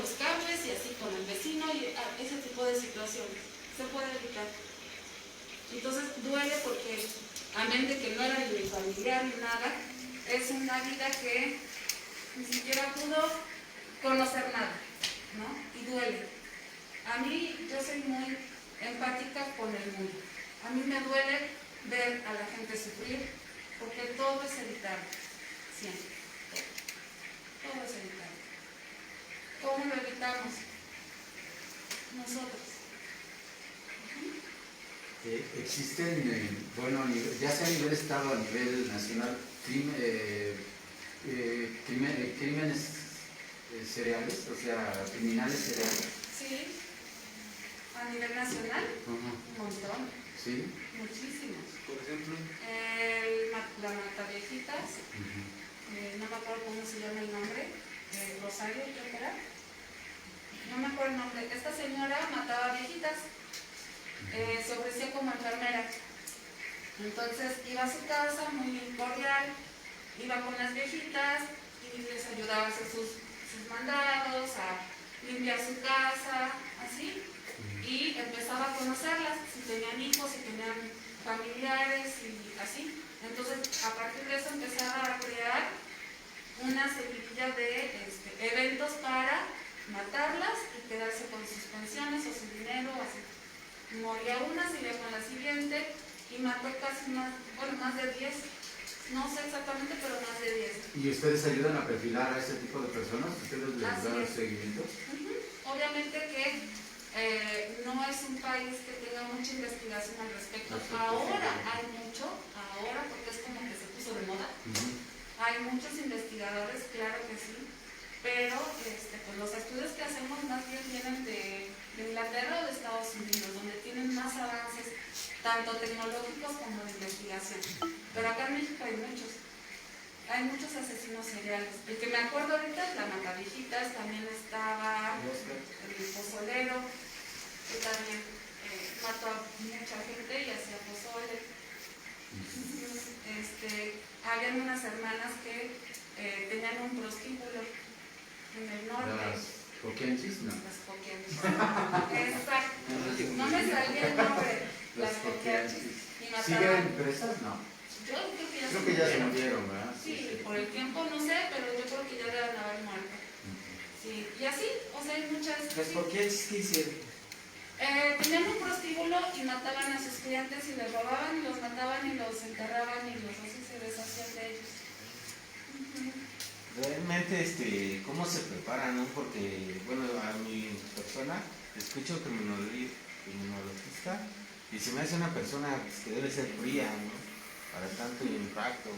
los cables y así con el vecino y ese tipo de situaciones. Se puede evitar. Entonces duele porque, amén de que no era ni familiar ni nada, es una vida que ni siquiera pudo conocer nada, ¿no? Y duele. A mí, yo soy muy empática con el mundo. A mí me duele ver a la gente sufrir, porque todo es evitable, siempre. Todo es evitable. ¿Cómo lo evitamos? Nosotros. Existen, bueno, ya sea a nivel estado, a nivel nacional, crímenes cereales, o sea, criminales cereales. Sí, a nivel nacional, un montón. Sí. Muchísimos. Por ejemplo, La Mataviejitas, no me acuerdo cómo se llama el nombre, Rosario, creo que era. No me acuerdo el nombre. Esta señora mataba viejitas, se ofrecía como enfermera. Entonces iba a su casa muy cordial, iba con las viejitas y les ayudaba a hacer sus mandados, a limpiar su casa, así. Y empezaba a conocerlas, si tenían hijos, si tenían familiares y así. Entonces, a partir de eso empezaba a crear una seguidilla de eventos para matarlas y quedarse con sus pensiones o su dinero, así. Moría una, se iba con la siguiente y mató casi más de 10. No sé exactamente, pero más de 10. ¿Y ustedes ayudan a perfilar a ese tipo de personas? ¿Ustedes les dan seguimiento? Obviamente que no es un país que tenga mucha investigación al respecto. Ahora hay mucho, porque es como que se puso de moda. Hay muchos investigadores, claro que sí, pero pues los estudios que hacemos más bien vienen de Inglaterra o de Estados Unidos, donde tienen más avances, tanto tecnológicos como de investigación. Pero acá en México hay muchos asesinos seriales. El que me acuerdo ahorita es la Mataviejitas, también estaba el pozolero, que también mató a mucha gente y hacía pozole. Habían unas hermanas que tenían un prostíbulo en el norte. Las Coquianchis, ¿no? Las Coquianchis. Exacto. No me salía el nombre. Las Coquianchis. ¿Siguen presas? No. Yo creo que ya se murieron, ¿verdad? Sí, por el tiempo no sé, pero yo creo que ya deben haber muerto. Sí, y así, o sea, hay muchas. ¿las Coquianchis qué hicieron? Tenían un prostíbulo y mataban a sus clientes y les robaban y los mataban y los enterraban y los así se deshacían de ellos. Realmente, ¿cómo se preparan, no? Porque, bueno, a mi persona, escucho criminologista y se me hace una persona que debe ser fría, ¿no? Para tanto impacto, ¿no?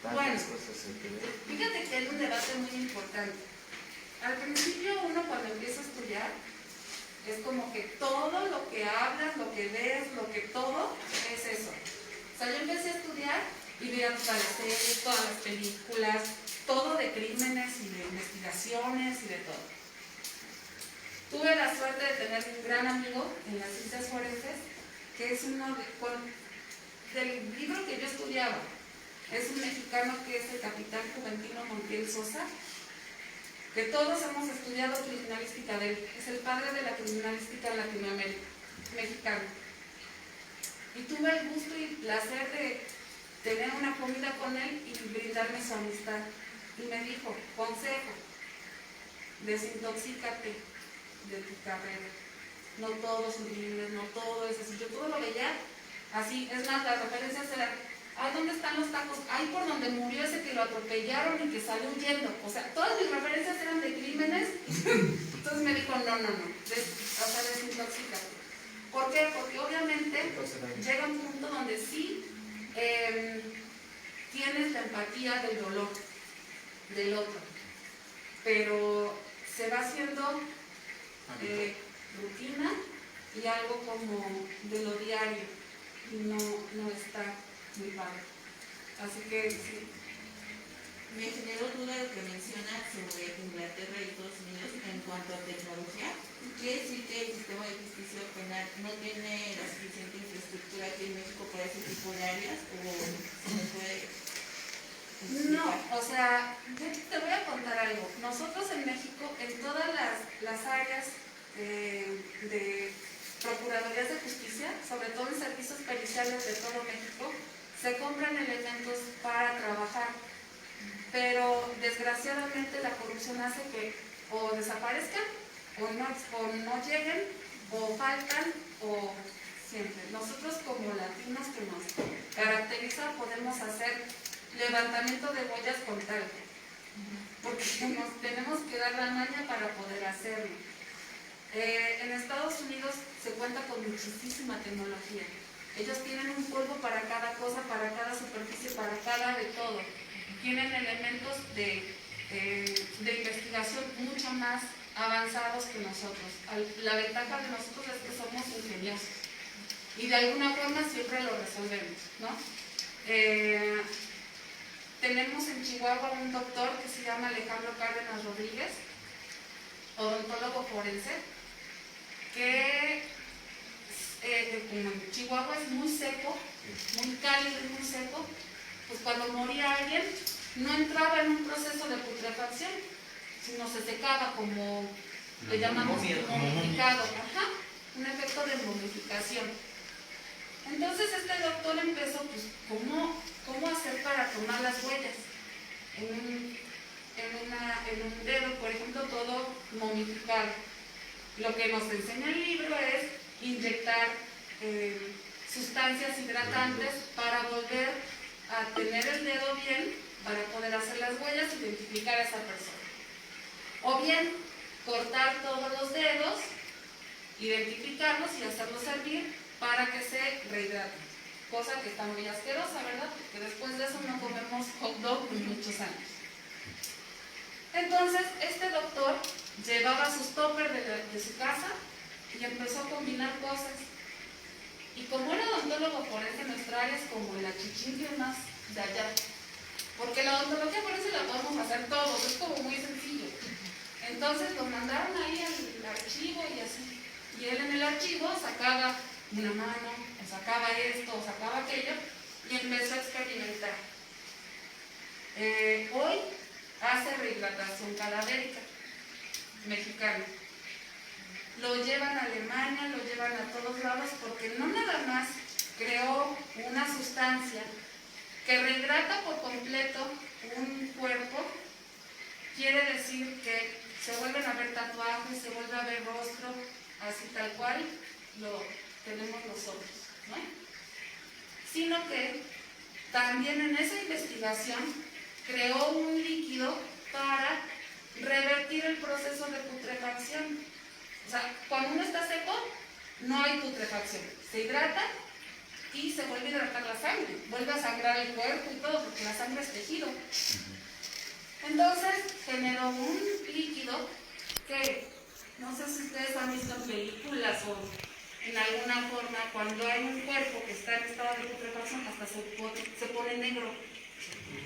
Tantas cosas que ve. Fíjate que hay un debate muy importante. Al principio uno cuando empieza a estudiar, es como que todo lo que hablas, lo que ves, todo es eso. O sea, yo empecé a estudiar y veía todas las series, todas las películas, todo de crímenes y de investigaciones y de todo. Tuve la suerte de tener un gran amigo en las ciencias forenses, que es uno del libro que yo estudiaba. Es un mexicano que es el capitán Juventino Montiel Sosa, que todos hemos estudiado criminalística de él. Es el padre de la criminalística en Latinoamérica, mexicano. Y tuve el gusto y placer de tener una comida con él y brindarme su amistad. Y me dijo, consejo, desintoxícate de tu carrera. No todos son crímenes, no todo es así. Yo todo lo veía así. Es más, las referencias eran, ay, ¿dónde están los tacos? Ahí por donde murió ese que lo atropellaron y que salió huyendo. O sea, todas mis referencias eran de crímenes. Entonces me dijo, no, desintoxícate. ¿Por qué? Porque obviamente llega un punto donde sí tienes la empatía del dolor del otro, pero se va haciendo rutina y algo como de lo diario y no está muy padre. Así que sí. Me generó duda lo que menciona sobre Inglaterra y Estados Unidos en cuanto a tecnología. ¿Quiere decir que el sistema de justicia penal no tiene la suficiente infraestructura aquí en México para ese tipo de áreas? ¿O se me puede explicar? No, o sea, yo te voy a contar algo. Nosotros en México, en de procuradurías de justicia, sobre todo en servicios periciales de todo México, se compran elementos para trabajar, pero desgraciadamente la corrupción hace que o desaparezcan, o no lleguen, o faltan, o siempre. Nosotros como latinos que nos caracteriza podemos hacer levantamiento de huellas con tal, porque nos tenemos que dar la maña para poder hacerlo. En Estados Unidos se cuenta con muchísima tecnología. Ellos tienen un polvo para cada cosa, para cada superficie, para cada de todo. Tienen elementos de investigación mucho más avanzados que nosotros. La ventaja de nosotros es que somos ingeniosos y de alguna forma siempre lo resolvemos, ¿no? Tenemos en Chihuahua un doctor que se llama Alejandro Cárdenas Rodríguez, odontólogo forense, que como en Chihuahua es muy seco, muy cálido y muy seco, pues cuando moría alguien no entraba en un proceso de putrefacción, sino se secaba como le llamamos momificado, un efecto de momificación. Entonces este doctor empezó, pues, ¿cómo hacer para tomar las huellas? En un dedo, por ejemplo, todo momificado. Lo que nos enseña el libro es inyectar sustancias hidratantes para volver a tener el dedo bien, para poder hacer las huellas e identificar a esa persona. O bien, cortar todos los dedos, identificarlos y hacerlos servir para que se rehidraten. Cosa que está muy asquerosa, ¿verdad? Porque después de eso no comemos hot dog por muchos años. Entonces, este doctor llevaba sus toppers de su casa y empezó a combinar cosas. Y como era odontólogo forense, nuestra área es como la chichincle más de allá. Porque la odontología forense la podemos hacer todos, es como muy sencillo. Entonces lo mandaron ahí al archivo y así. Y él en el archivo sacaba una mano, o sacaba esto, o sacaba aquello, y empezó a experimentar. Hoy hace rehidratación cadavérica mexicana. Lo llevan a Alemania, lo llevan a todos lados, porque no nada más creó una sustancia que rehidrata por completo un cuerpo, quiere decir que se vuelven a ver tatuajes, se vuelve a ver rostro, así tal cual lo tenemos nosotros, ¿no? Sino que también en esa investigación creó un líquido para revertir el proceso de putrefacción. O sea, cuando uno está seco, no hay putrefacción. Se hidrata y se vuelve a hidratar la sangre. Vuelve a sangrar el cuerpo y todo, porque la sangre es tejido. Entonces, generó un líquido que, no sé si ustedes han visto en películas o en alguna forma, cuando hay un cuerpo que está en estado de putrefacción, hasta se pone negro,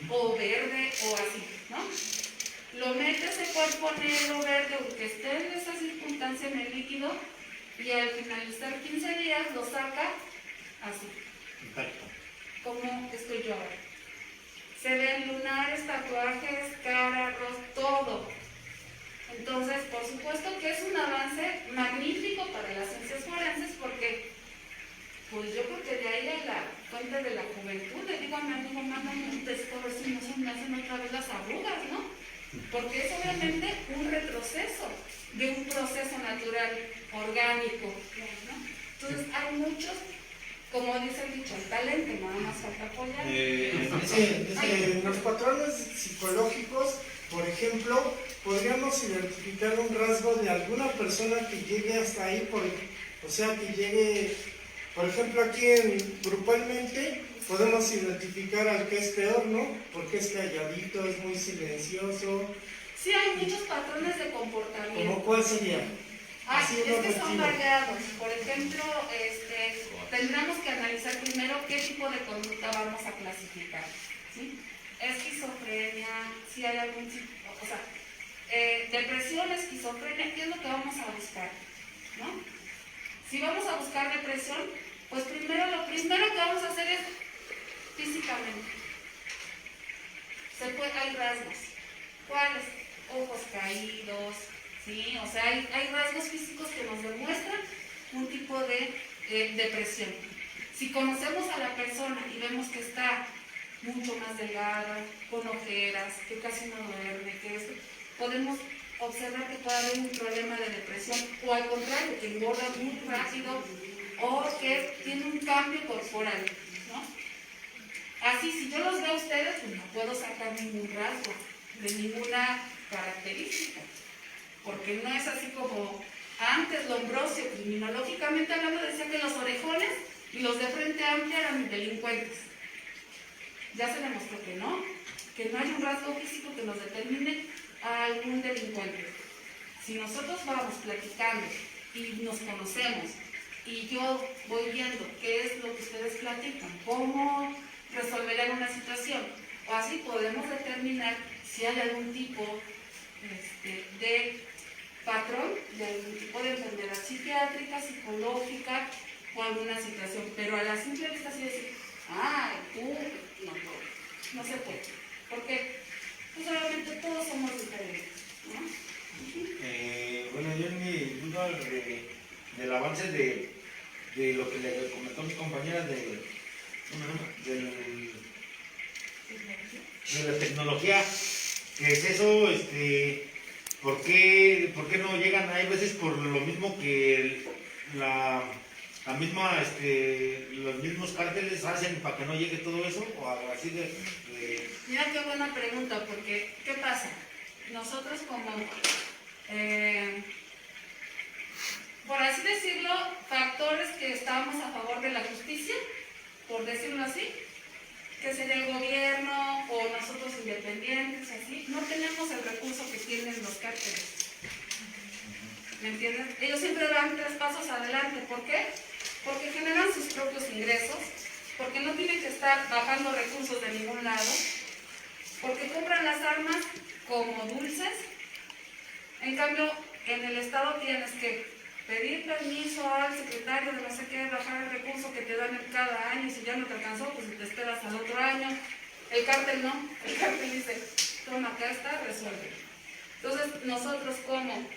o verde, o así, ¿no? Lo mete ese cuerpo negro, verde, aunque esté en esa circunstancia en el líquido, y al finalizar 15 días lo saca así. Perfecto. Como estoy yo ahora. Se ven lunares, tatuajes, cara, rostro, todo. Entonces, por supuesto que es un avance magnífico para las ciencias forenses, porque pues yo creo que de ahí a la fuente de la juventud, le digo a mi amigo, mándame un texto a ver si no se me hacen otra vez las arrugas, ¿no? Porque es obviamente un retroceso de un proceso natural, orgánico, ¿no? Entonces hay muchos, como dice el dicho, el talento, nada más falta apoyar. En los patrones psicológicos, por ejemplo, podríamos identificar un rasgo de alguna persona que llegue hasta ahí, o sea, que llegue, por ejemplo, aquí grupalmente podemos identificar al que es peor, ¿no? Porque es calladito, es muy silencioso. Sí, hay muchos patrones de comportamiento. ¿Cómo cuál sería? Así es que son variados. Por ejemplo, tendríamos que analizar primero qué tipo de conducta vamos a clasificar, ¿sí? Esquizofrenia, si hay algún tipo, o sea, depresión, esquizofrenia, ¿qué es lo que vamos a buscar? ¿No? Si vamos a buscar depresión, pues lo primero que vamos a hacer es físicamente. Hay rasgos. ¿Cuáles? Ojos caídos, ¿sí? O sea, hay rasgos físicos que nos demuestran un tipo de depresión. Si conocemos a la persona y vemos que está mucho más delgada, con ojeras, que casi no duerme, que esto, podemos observar que puede haber un problema de depresión, o al contrario, que engorda muy rápido, o que tiene un cambio corporal, ¿no? Así, si yo los veo a ustedes, pues no puedo sacar ningún rasgo, de ninguna característica, porque no es así como antes Lombroso, criminológicamente hablando, decía que los orejones y los de frente amplia eran delincuentes. Ya se demostró que no hay un rasgo físico que nos determine a algún delincuente. Si nosotros vamos platicando y nos conocemos y yo voy viendo qué es lo que ustedes platican, cómo resolverían una situación, o así podemos determinar si hay algún tipo de patrón, de algún tipo de enfermedad psiquiátrica, psicológica o alguna situación. Pero a la simple vista así decir, tú, no se puede. Porque pues obviamente todos somos diferentes, ¿no? Bueno, yo en mi duda del avance de lo que le comentó mi compañera de la tecnología, ¿qué es eso? ¿Por qué no llegan? Hay veces por lo mismo que la misma, los mismos cárteles hacen para que no llegue todo eso, o algo así de... Mira qué buena pregunta, porque ¿qué pasa? Nosotros como, por así decirlo, factores que estamos a favor de la justicia, por decirlo así, que sería el gobierno o nosotros independientes, así, no tenemos el recurso que tienen los cárteles. ¿Me entiendes? Ellos siempre van 3 pasos adelante. ¿Por qué? Porque generan sus propios ingresos, porque no tienen que estar bajando recursos de ningún lado, porque compran las armas como dulces. En cambio, en el Estado tienes que pedir permiso al secretario de no sé qué, bajar el recurso que te dan cada año, y si ya no te alcanzó, pues te esperas al otro año. El cártel no, el cártel dice, toma, acá está, resuelve. Entonces, nosotros como,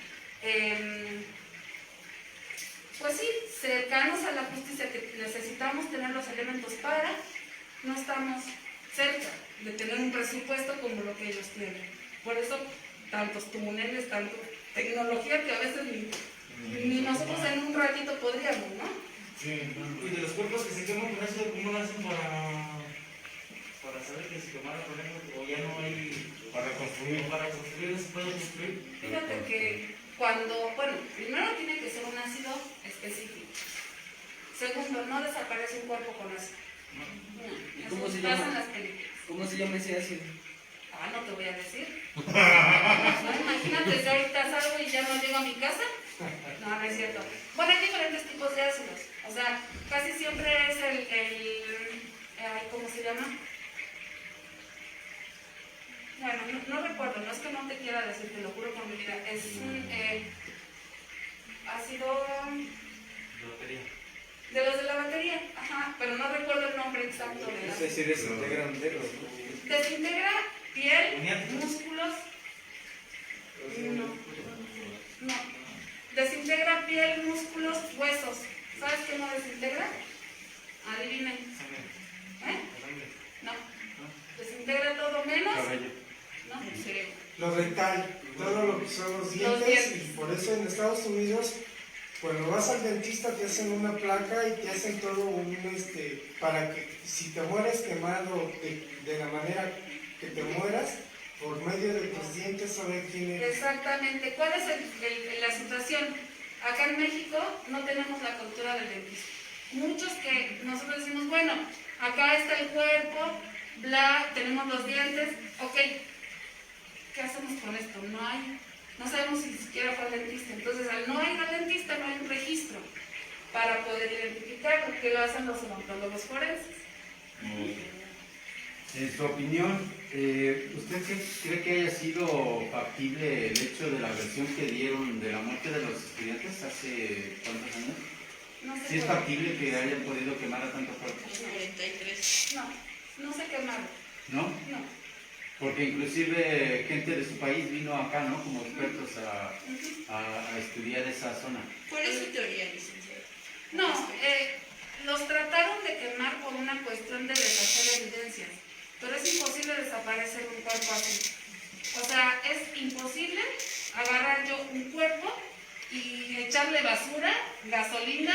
pues sí, cercanos a la justicia, que necesitamos tener los elementos para, no estamos cerca de tener un presupuesto como lo que ellos tienen. Por eso, tantos túneles, tanta tecnología que a veces ni nosotros en un ratito podríamos, ¿no? Sí, Y de los cuerpos que se queman con eso, ¿cómo lo hacen para saber que se quemaron con eso? O ya no hay... para construir. Para construir, no se puede construir. Fíjate que primero tiene que ser un ácido específico. Segundo, no desaparece un cuerpo con ácido. ¿Y No, cómo eso se pasa llama? en las películas. ¿Cómo se llama ese ácido? No te voy a decir. No, imagínate si ahorita salgo y ya no llego a mi casa. No es cierto. Bueno, hay diferentes tipos de ácidos. O sea, casi siempre es ¿cómo se llama? Bueno, no recuerdo, no es que no te quiera decir, te lo juro por mi vida. Es un ácido de los de la batería, pero no recuerdo el nombre exacto de No sé si desintegran enteros, ¿no? Desintegra piel, músculos. No. Desintegra piel, músculos, huesos. ¿Sabes qué no desintegra? Adivinen. No. Desintegra todo menos. No, cerebro. Lo dental, todo lo que son los dientes, y por eso en Estados Unidos, cuando vas al dentista te hacen una placa y te hacen todo para que si te mueres quemado de la manera que te mueras, por medio de tus dientes saber quién eres. Exactamente. ¿Cuál es la situación? Acá en México no tenemos la cultura del dentista. Muchos que nosotros decimos, bueno, acá está el cuerpo, bla, tenemos los dientes, ok, ¿qué hacemos con esto? No sabemos si siquiera fue al dentista. Entonces, al no ir al dentista no hay un registro para poder identificarlo, que lo hacen los odontólogos forenses. En su opinión, ¿usted cree que haya sido factible el hecho de la versión que dieron de la muerte de los estudiantes hace cuántos años? No sé. ¿Sí es factible que hayan podido quemar a tanto cuerpo? 93. No se quemaron. ¿No? No. Porque inclusive gente de su país vino acá, ¿no? Como expertos a estudiar esa zona. ¿Cuál es su teoría, licenciada? No, los trataron de quemar por una cuestión de deshacer evidencias, pero es imposible desaparecer un cuerpo así. O sea, es imposible agarrar yo un cuerpo y echarle basura, gasolina,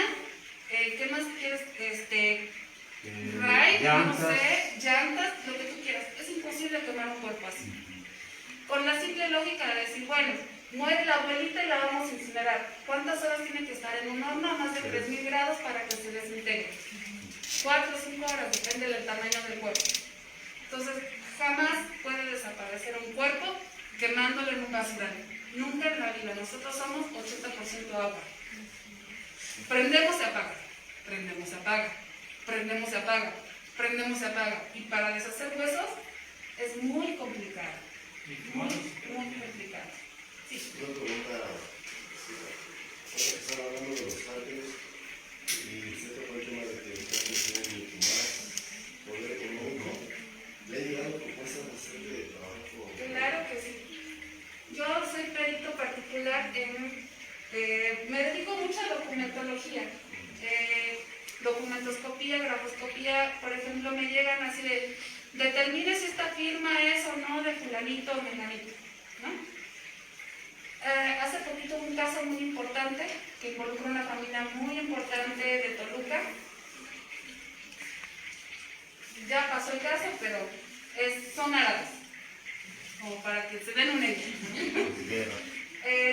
¿qué más quieres? Ray, no Llantas. sé, llantas, lo que tú quieras. Es imposible quemar un cuerpo así. Con la simple lógica de decir, bueno, muere la abuelita y la vamos a incinerar. ¿Cuántas horas tiene que estar en un horno a más de 3000 grados para que se desintegre? 4 o 5 horas, depende del tamaño del cuerpo. Entonces, jamás puede desaparecer un cuerpo quemándolo en un basural. Nunca en la vida. Nosotros somos 80% agua. Prendemos, se apaga. Prendemos, se apaga. Prendemos, se apaga. Prendemos, se apaga. Y para deshacer huesos es muy complicado. Muy complicado. Sí. Una pregunta, están hablando de los ángeles y usted tocó el tema de que los ángeles tienen mucho más poder económico. ¿Le han llegado propuestas de hacer de trabajo? Claro que sí. Yo soy perito particular en... me dedico mucho a documentología. Documentoscopía, grafoscopía, por ejemplo, me llegan así de... Determine si esta firma es o no de fulanito o menganito, ¿no? Hace poquito un caso muy importante que involucra una familia muy importante de Toluca. Ya pasó el caso, pero son árabes, como para que se den una idea.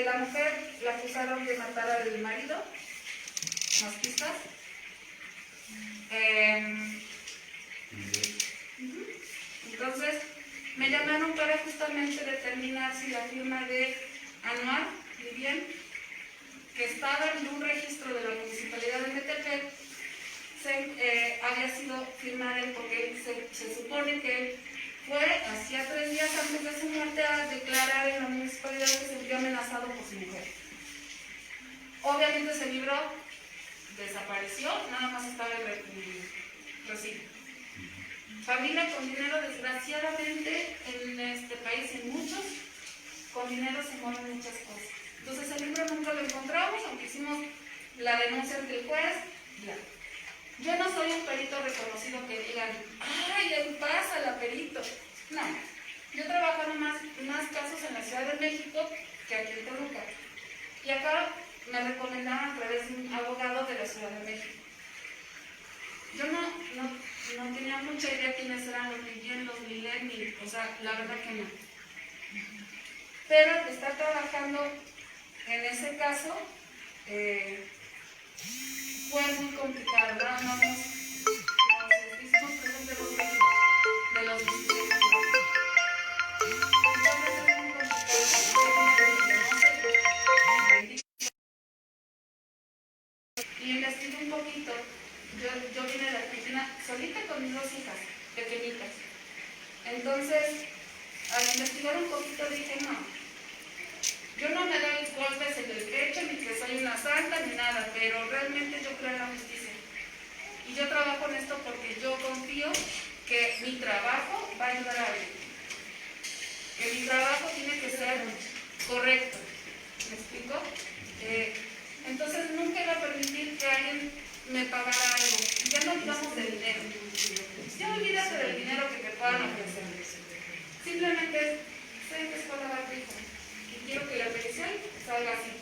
La mujer la acusaron de matar al marido, más pistas. Entonces, me llamaron para justamente determinar si la firma de Anuar, Vivian, que estaba en un registro de la Municipalidad de Metepec, había sido firmada porque se supone que él fue, hacía 3 días antes de su muerte, a declarar en la municipalidad que se vio amenazado por su mujer. Obviamente se libró, desapareció, nada más estaba en el recibo. Familia con dinero, desgraciadamente, en este país, en muchos, con dinero se mueven muchas cosas. Entonces el libro nunca lo encontramos, aunque hicimos la denuncia ante el juez, ya. Yo no soy un perito reconocido que digan, ¡ay, ahí pasa la perito! No, yo trabajo más casos en la Ciudad de México que aquí en Toluca. Y acá me recomendaron a través de un abogado de la Ciudad de México. Yo no tenía mucha idea quiénes eran los Guillén, los Milén, o sea, la verdad que no. Pero estar trabajando en ese caso fue muy complicado. Nada más nos hicimos presentes de los visitantes. Entonces es muy complicado. Y investigué un poquito. Yo vine de Argentina solita con mis 2 hijas pequeñitas. Entonces, al investigar un poquito dije, no, yo no me doy golpes en el pecho, ni que soy una santa, ni nada, pero realmente yo creo en la justicia. Y yo trabajo en esto porque yo confío que mi trabajo va a ayudar a alguien. Que mi trabajo tiene que ser correcto. ¿Me explico? Entonces nunca iba a permitir que alguien me pagara algo. Ya no hablamos de dinero. Ya olvídate del dinero que te puedan ofrecer. Simplemente sé que es para tu hijo. Y quiero que la petición salga así.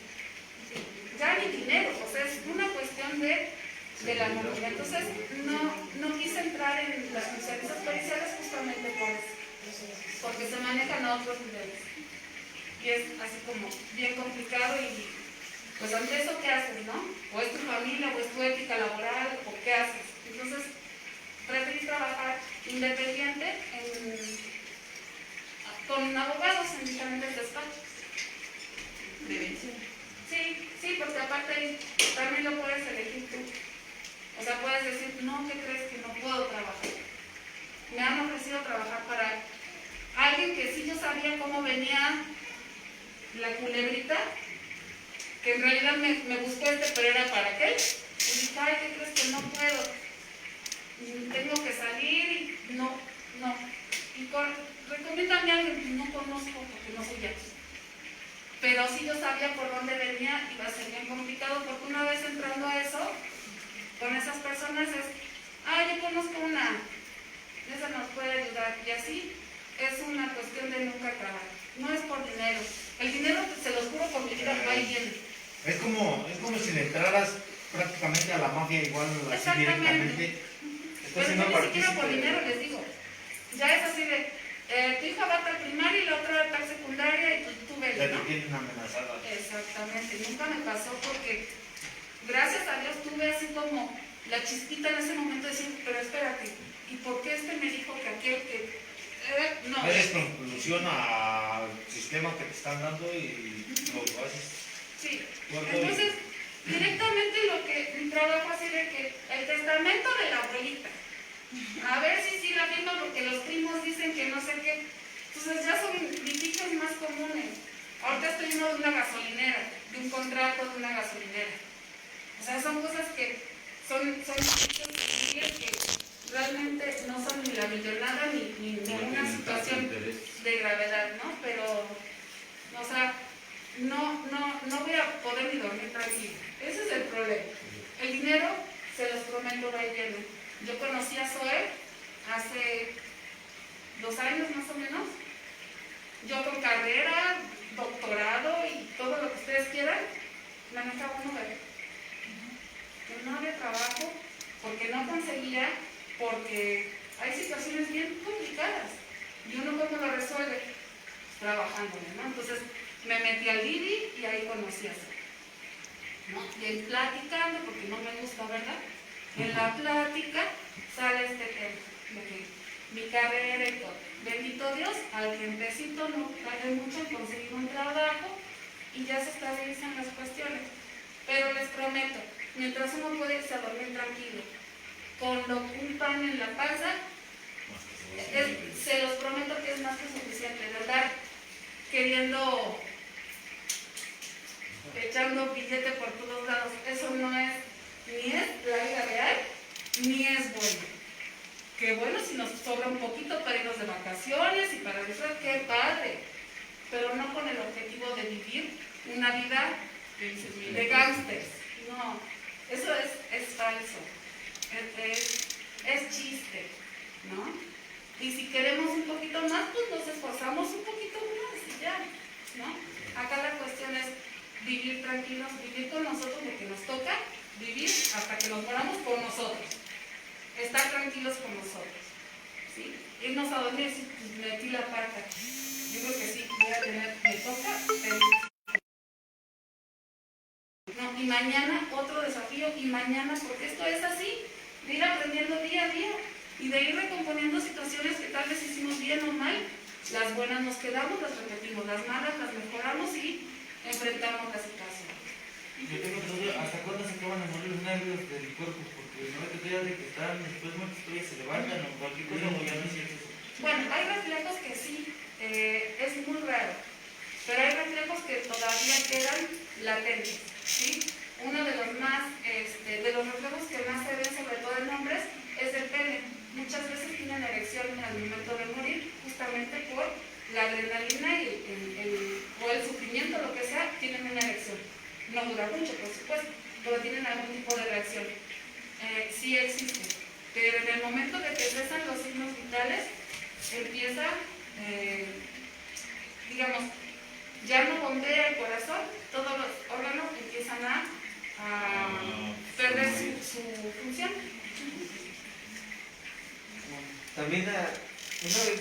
Ya ni dinero, o sea, es una cuestión del amor. Entonces no quise entrar en las especialistas periciales justamente por eso. Porque se manejan a otros niveles. Y es así como bien complicado y pues ante eso, ¿qué haces, no? O es tu familia, o es tu ética laboral, o ¿qué haces? Entonces, preferí trabajar independiente con abogados en diferentes despachos. Prevención. Sí, porque aparte también lo puedes elegir tú. O sea, puedes decir, no, ¿qué crees que no puedo trabajar? Me han ofrecido trabajar para alguien que sí yo sabía cómo venía la culebrita, que en realidad me buscó pero era para aquel. Y dije, ay, ¿qué crees que no puedo? Tengo que salir y no. recomiéndame a alguien que no conozco porque no soy aquí. Pero sí yo sabía por dónde venía, iba a ser bien complicado, porque una vez entrando a eso, con esas personas es, yo conozco una, esa nos puede ayudar, y así es una cuestión de nunca acabar. No es por dinero. El dinero, se los juro por mi vida, va y viene. Es como si le entraras prácticamente a la mafia igual así Exactamente. directamente. Pero yo ni siquiera por dinero les digo. Ya es así de, tu hija va a tal primaria y la otra a tal secundaria y tú ves, Ya ¿no? te tienen amenazada. Exactamente. Nunca me pasó porque, gracias a Dios, tuve así como la chispita en ese momento de decir, pero espérate, ¿y por qué este me dijo que aquel que... no. Eres conclusión al sistema que te están dando y lo haces. Sí. Entonces, directamente mi trabajo así de que el testamento de la abuelita, a ver si sí la firma porque los primos dicen que no sé qué. Entonces ya son litigios más comunes. Ahorita estoy en una gasolinera, de un contrato de una gasolinera. O sea, son cosas que son litigios civiles que realmente no son ni la millonada ni una situación de gravedad, ¿no? Pero, o sea, no voy a poder ni dormir tranquila. Ese es el problema. El dinero, se los prometo, va y viene. Yo conocí a Zoe hace 2 años más o menos. Yo con carrera, doctorado y todo lo que ustedes quieran, manejaba un Uber. Yo no había trabajo porque no conseguía, porque hay situaciones bien complicadas. Y uno cómo lo resuelve, trabajándole, ¿no? Entonces me metí al Didi y ahí conocí a Zoe, ¿no? Y ahí platicando, porque no me gusta, ¿verdad? En la plática sale este tema, de que mi carrera y todo. Bendito Dios, al tiempecito no tardé mucho en conseguir un trabajo y ya se estabilizan las cuestiones. Pero les prometo, mientras uno puede irse a dormir tranquilo, con un pan en la panza, se los prometo que es más que suficiente, ¿verdad? Queriendo, echando billete por todos lados, eso no es, ni es la vida real, ni es bueno. Que bueno si nos sobra un poquito para irnos de vacaciones y para disfrutar, qué padre, pero no con el objetivo de vivir una vida de gángsters. No, eso es falso, es chiste, ¿no? Y si queremos un poquito más, pues nos esforzamos un poquito más y ya, ¿no? Acá la cuestión es vivir tranquilos, vivir con nosotros lo que nos toca, vivir hasta que nos moramos con nosotros. Estar tranquilos con nosotros, ¿sí? Irnos a dormir, si pues, metí la pata. Yo creo que sí, voy a tener, me toca. No, y mañana otro desafío, y mañana, porque esto es así, de ir aprendiendo día a día y de ir recomponiendo situaciones que tal vez hicimos bien o mal. Las buenas nos quedamos, las repetimos, las malas las mejoramos y enfrentamos la situación. Yo tengo duda, ¿hasta cuándo se acaban de morir los nervios del cuerpo? Porque no hay que creer de que están después muertos todavía se levantan o cualquier cosa o ya no sientes eso. Bueno, hay reflejos que sí, es muy raro, pero hay reflejos que todavía quedan latentes, ¿sí? Uno de los más, de los reflejos que más se ven, sobre todo en hombres, es el pene. Muchas veces tienen erección al momento de morir, justamente por la adrenalina o el sufrimiento, lo que sea, tienen una erección. No dura mucho, por supuesto, pero tienen algún tipo de reacción. Sí existe, pero en el momento de que cesan los signos vitales, empieza, digamos, ya no bombea el corazón, todos los órganos empiezan a perder su función. También una vez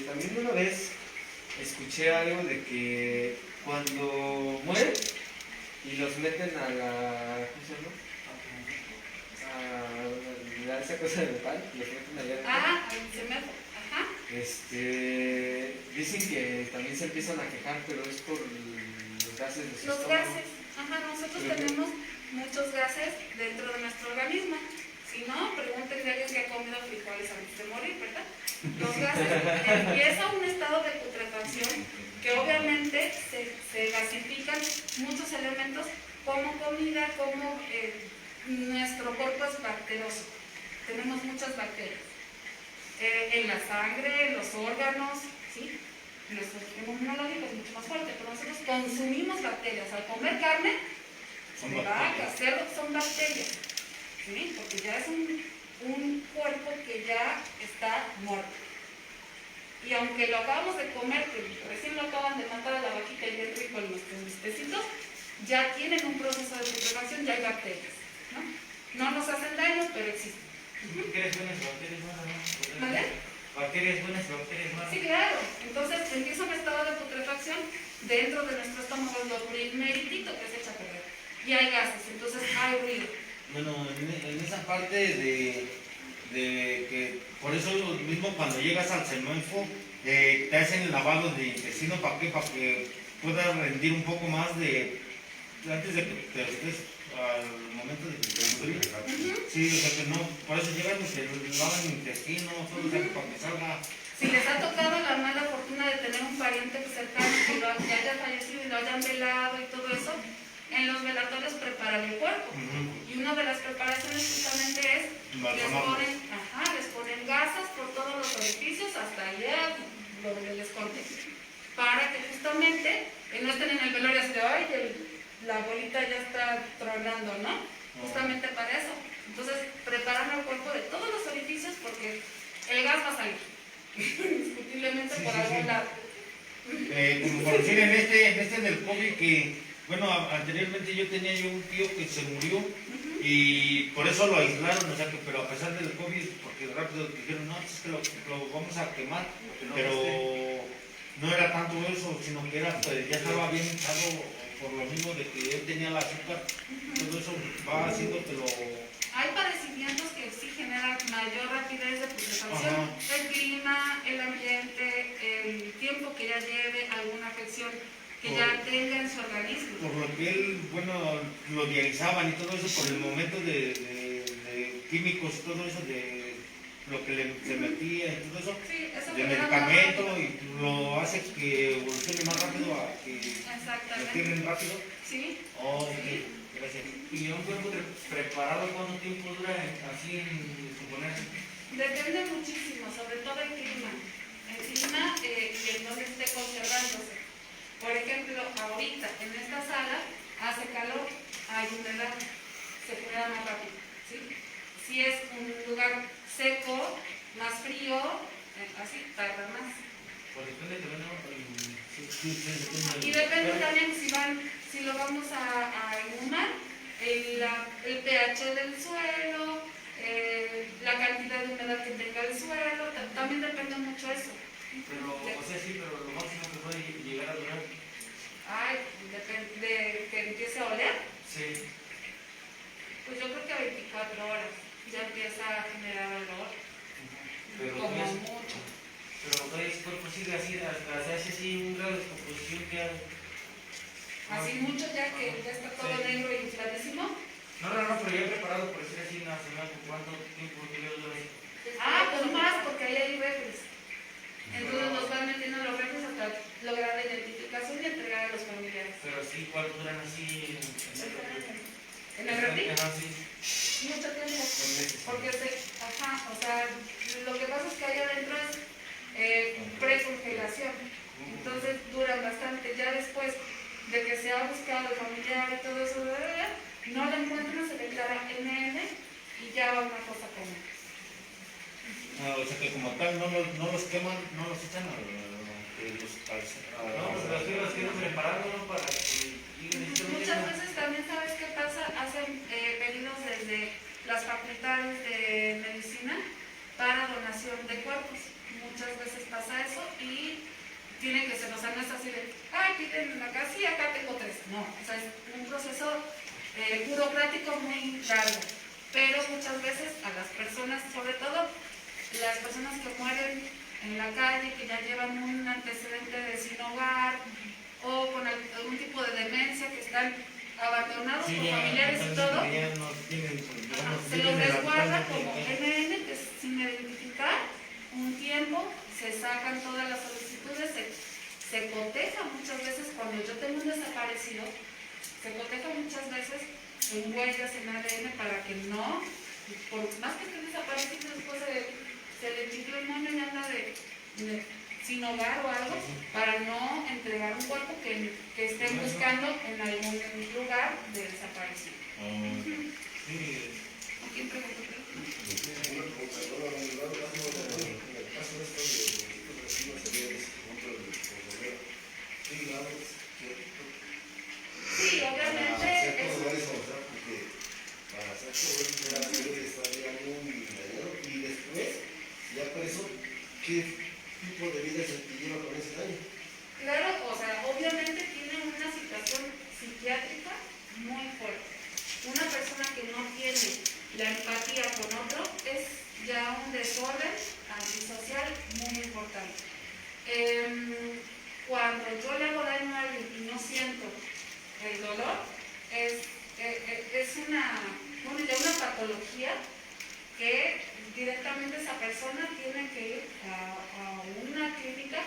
también una vez escuché algo de que cuando mueren y los meten a la, ¿cómo se llama? A esa cosa de metal, los meten allá adentro. El cemento, ajá. Dicen que también se empiezan a quejar, pero es por los gases de su Los estómago. gases, ajá, nosotros tenemos muchos gases dentro de nuestro organismo. Si no, pregúntenle a alguien que ha comido frijoles antes de morir, ¿verdad? Los gases, empieza un estado de putrefacción que obviamente se gasifican muchos elementos como comida, como nuestro cuerpo es bacterioso. tenemos muchas bacterias. En la sangre, en los órganos, ¿sí? Nuestro sistema inmunológico es mucho más fuerte, pero nosotros consumimos bacterias. Al comer carne, Son de vaca, bacterias. cerdo, son bacterias, ¿sí? Porque ya es un cuerpo que ya está muerto. Y aunque lo acabamos de comer, que recién lo acaban de matar a la vaquita y dentro y con nuestros bistecitos, ya tienen un proceso de putrefacción, ya hay bacterias, ¿no? No nos hacen daño, pero existen. Bacterias buenas, bacterias malas, ¿no? ¿Vale? Bacterias buenas, bacterias malas. Sí, claro. Entonces empieza un estado de putrefacción dentro de nuestro estómago, lo primeritito que se echa a perder. Y hay gases, entonces hay ruido. Bueno, en esa parte de que por eso mismo cuando llegas al CEMEFO te hacen el lavado de intestino, ¿para qué? Para que puedas rendir un poco más de antes de que te estés al momento de que te morir. Sí, o sea que no, por eso llegan y se lavan el intestino, todo, o sea, para que salga. Si les ha tocado la mala fortuna de tener un pariente cercano que haya fallecido y lo hayan velado y todo eso, en los velatorios preparan el cuerpo. Y una de las preparaciones justamente es, les ponen gasas por todos los orificios hasta allá donde les conté, para que justamente no estén en el velorio así de, ay, la bolita ya está tronando, ¿no? Justamente para eso. Entonces preparan al cuerpo de todos los orificios porque el gas va a salir, indiscutiblemente por algún lado. Como por decir en el COVID que, bueno, anteriormente yo tenía un tío que se murió y por eso lo aislaron, o sea que, pero a pesar del COVID, porque rápido dijeron, no, es que lo vamos a quemar, pero no era tanto eso, sino que era, pues, ya estaba bien hinchado por lo mismo de que él tenía el azúcar, todo eso va haciendo que lo... Hay padecimientos que sí generan mayor rapidez de putrefacción. El clima, el ambiente, el tiempo que ya lleve, alguna afección que ya tenga en su organismo. Por lo que él, bueno, lo dializaban y todo eso por el momento de químicos y todo eso, de lo que se metía y todo eso, Sí, eso de genera medicamento, más- y lo hace que evolucione más rápido a que lo Exactamente. tienen rápido. Sí. Ok, Sí. gracias. ¿Y un cuerpo preparado cuánto tiempo dura así en componerse? Depende muchísimo, sobre todo el clima. El clima y en donde esté conservándose. Por ejemplo, ahorita en esta sala hace calor, hay humedad, se genera más rápido. ¿Sí? Si es un lugar seco, más frío, así tarda más. Por depende también, ¿no? Y depende también si lo vamos a inhumar, el pH del suelo, la cantidad de humedad que tenga el suelo, también depende mucho eso. Pero, o sea, sí, pero lo máximo que puede llegar a durar. Ay, depende de que empiece a oler, Sí. pues yo creo que a 24 horas ya empieza a generar olor, Pero como todavía- mucho. Pero todavía ese cuerpo sigue así, hasta se hace así un grado de descomposición que hago. Así mucho ya que ya está todo Sí. negro y infladísimo. No, pero ya preparado por decir así una semana, ¿cuánto tiempo que yo dura? Ah, pues más, porque ahí hay refres. Entonces nos van metiendo los refres hasta lograr la identificación y entregar a los familiares. Pero así, ¿cuánto duran así ¿En el refri? Ajá, sí. Mucho tiempo. Porque o sea, lo que pasa es que ahí adentro es precongelación. Entonces duran bastante. Ya después de que se ha buscado el familiar y todo eso, no lo encuentran, se declara NN y ya va una cosa común. O sea que como tal no los queman, no los echan No, pues los quiero preparando, ¿no? Para que Muchas veces también, ¿sabes qué pasa? Hacen pedidos desde las facultades de medicina para donación de cuerpos. Muchas veces pasa eso y tiene que ser, o sea, no es así de, ay, piden acá, sí, acá tengo 3. No, o sea, es un proceso burocrático muy largo. Pero muchas veces a las personas, sobre todo las personas que mueren en la calle, que ya llevan un antecedente de sin hogar o con algún tipo de demencia, que están abandonados por familiares y todo, se los resguarda como NN, que es sin identificar, un tiempo, se sacan todas las solicitudes, se coteja muchas veces cuando yo tengo un desaparecido, se coteja muchas veces en huellas, en ADN, para que no por más que esté desaparecido, después se le chifló el moño y anda sin hogar o algo, para no entregar un cuerpo que estén buscando en algún lugar de desaparición. ¿A quién preguntó? Una pregunta, en el caso de esto de estos vecinos serían contra el consumidor, ¿qué grados? Sí, obviamente. Para hacer todo eso, o sea, porque para hacer todo eso ya debe de estar ya muy dañado y después, ya por eso, ¿qué tipo de vida se te lleva con ese daño? Claro, o sea, obviamente tiene una situación psiquiátrica muy fuerte. Una persona que no tiene la empatía con otro es ya un desorden antisocial muy importante. Cuando yo le hago daño a alguien y no siento el dolor, es una patología que directamente esa persona tiene que ir a una clínica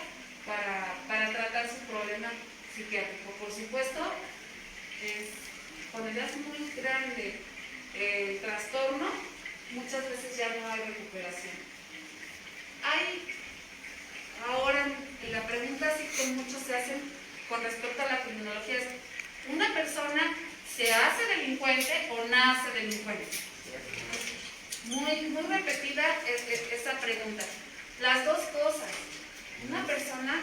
para tratar su problema psiquiátrico. Por supuesto, cuando ya es muy grande el trastorno, muchas veces ya no hay recuperación. Ahora, la pregunta sí que muchos se hacen con respecto a la criminología es, ¿una persona se hace delincuente o nace delincuente? Muy repetida esa pregunta. Las dos cosas. Una persona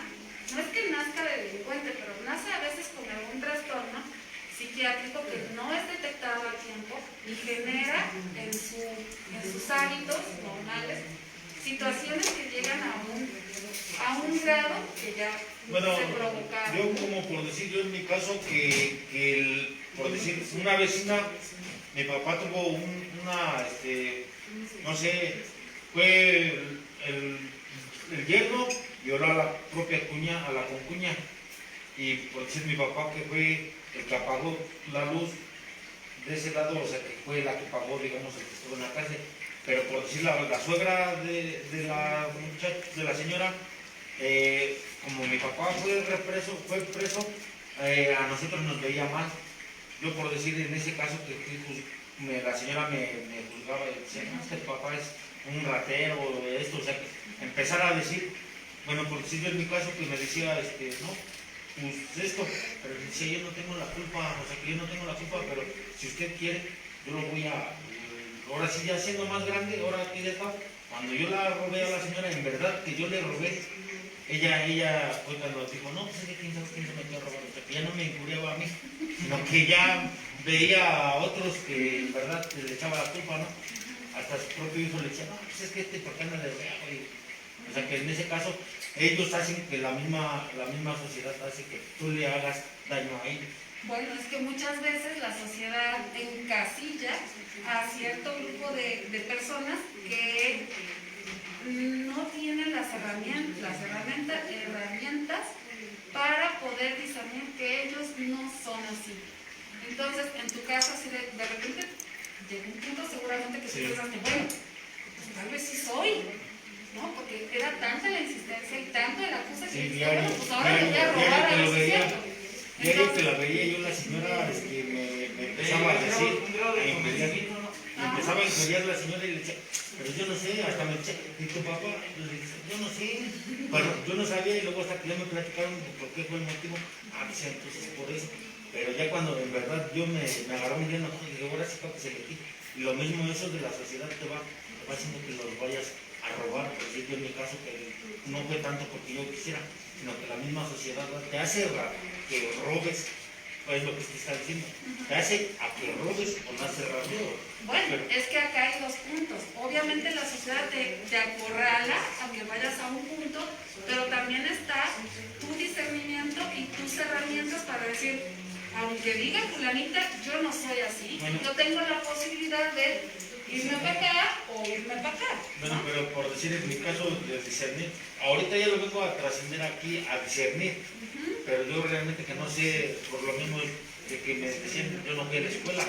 no es que nazca de delincuente, pero nace a veces con algún trastorno psiquiátrico que no es detectado a tiempo y genera en sus hábitos normales situaciones que llegan a un grado que ya se provocaron. Yo como por decir, yo en mi caso por decir, una vecina, mi papá tuvo no sé, fue el yerno violó a la propia cuña, a la concuña, y por decir mi papá que fue el que apagó la luz de ese lado, o sea que fue la que pagó, digamos, el que estuvo en la cárcel, pero por decir la suegra de la señora, como mi papá fue preso, a nosotros nos veía mal. Yo por decir en ese caso la señora me juzgaba y decía, no, este papá es un ratero o esto, o sea, que empezar a decir, bueno, por decir yo en mi caso que me decía, no, pues esto, pero decía, yo no tengo la culpa, o sea, que yo no tengo la culpa, pero si usted quiere, yo lo voy a, ahora sí ya siendo más grande, ahora aquí de acá, cuando yo la robé a la señora, en verdad que yo le robé, ella fue cuando dijo, no, pues es que quién sabe quién se metió a robar, o sea, que ya no me encubreaba a mí, sino que ya veía a otros que en verdad le echaba la culpa, ¿no? Hasta su propio hijo le decía, no, pues es que ¿por qué anda de reajo? O sea que en ese caso ellos hacen que la misma sociedad hace que tú le hagas daño a ellos. Bueno, es que muchas veces la sociedad encasilla a cierto grupo de personas que no tienen las herramientas para poder discernir que ellos no son así. Entonces, en tu caso, si de repente llega un punto seguramente que tú pensaste, bueno, pues tal vez sí soy, ¿no? Porque era tanta la insistencia y tanto el acuse que bueno, pues ahora le voy a robar a ver si es cierto. Diario que la veía yo, la señora me empezaba a decir, me empezaba a encontrar la señora y le decía, pero yo no sé, hasta me decía, ¿y tu papá? Le decía, yo no sé, bueno, yo no sabía y luego hasta que ya me platicaron por qué fue el motivo, pues entonces por eso. Pero ya cuando en verdad yo me agarró un día, y dije, ahora sí para que se le quite. Y lo mismo eso de la sociedad te va haciendo que los vayas a robar, por decir yo en mi caso que no fue tanto porque yo quisiera, sino que la misma sociedad te hace que robes, pues lo que te está diciendo, te hace a que robes o no hace rápido. Bueno, es que acá hay dos puntos. Obviamente la sociedad te acorrala a que vayas a un punto, pero también está tu discernimiento y tus herramientas para decir, aunque diga fulanita, yo no soy así, bueno, yo tengo la posibilidad de irme para acá o irme para acá. Bueno, pero por decir en mi caso de discernir, ahorita ya lo vengo a trascender aquí a discernir, pero yo realmente que no sé, por lo mismo de que me decían, yo no fui a la escuela,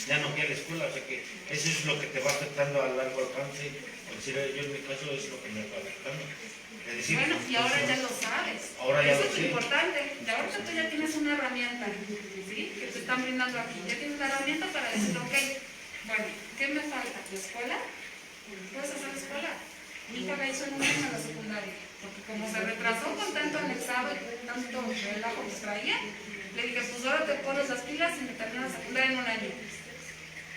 ya no fui a la escuela, o sea que eso es lo que te va afectando a largo alcance, por decir yo en mi caso es lo que me va afectando. Es decir, bueno, y ahora ya lo sabes. Ahora ya eso lo es sé. lo importante. Y ahorita tú ya tienes una herramienta, ¿sí? Que te están brindando aquí. Ya tienes la herramienta para decir, ok, bueno, ¿Qué me falta? ¿La escuela? ¿Puedes hacer la escuela? Mi hija la hizo en un año en la secundaria, porque como se retrasó con tanto anexado y tanto relajo que traía, le dije, pues ahora te pones las pilas y me terminas la secundaria en un año.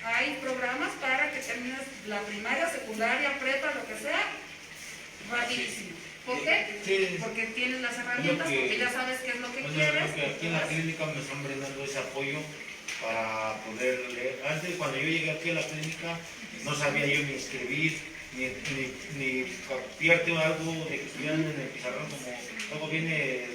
Hay programas para que termines la primaria, secundaria, prepa, lo que sea, rapidísimo. ¿Por qué? Sí. Porque tienes las herramientas, Lo que- porque ya sabes qué es lo que Bueno, quieres. lo que aquí en la clínica me están brindando ese apoyo para poder leer. Antes, cuando yo llegué aquí a la clínica, no sabía yo ni escribir, ni copiarte algo de que estuvieran en el pizarrón, como luego viene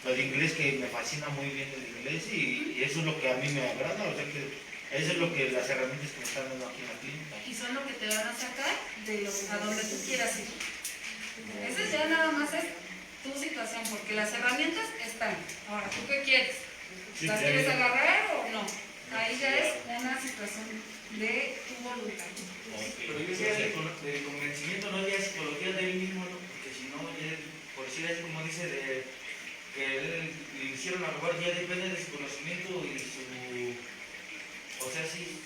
lo de inglés, que me fascina muy bien el inglés, y eso es lo que a mí me agrada, o sea que eso es lo que las herramientas que me están dando aquí en la clínica. Y son lo que te van a sacar a donde tú quieras ir. Ese ya nada más es tu situación, porque las herramientas están. Ahora, ¿tú qué quieres? Sí, ¿Las ya quieres vi. agarrar o no? Ahí ya es una situación de tu voluntad. Pero yo decía de convencimiento, no ya psicología de él mismo, ¿no? Porque si no, ya, por decir así como dice, que él le hicieron a lo mejor ya depende de su conocimiento y su, o sea, sí,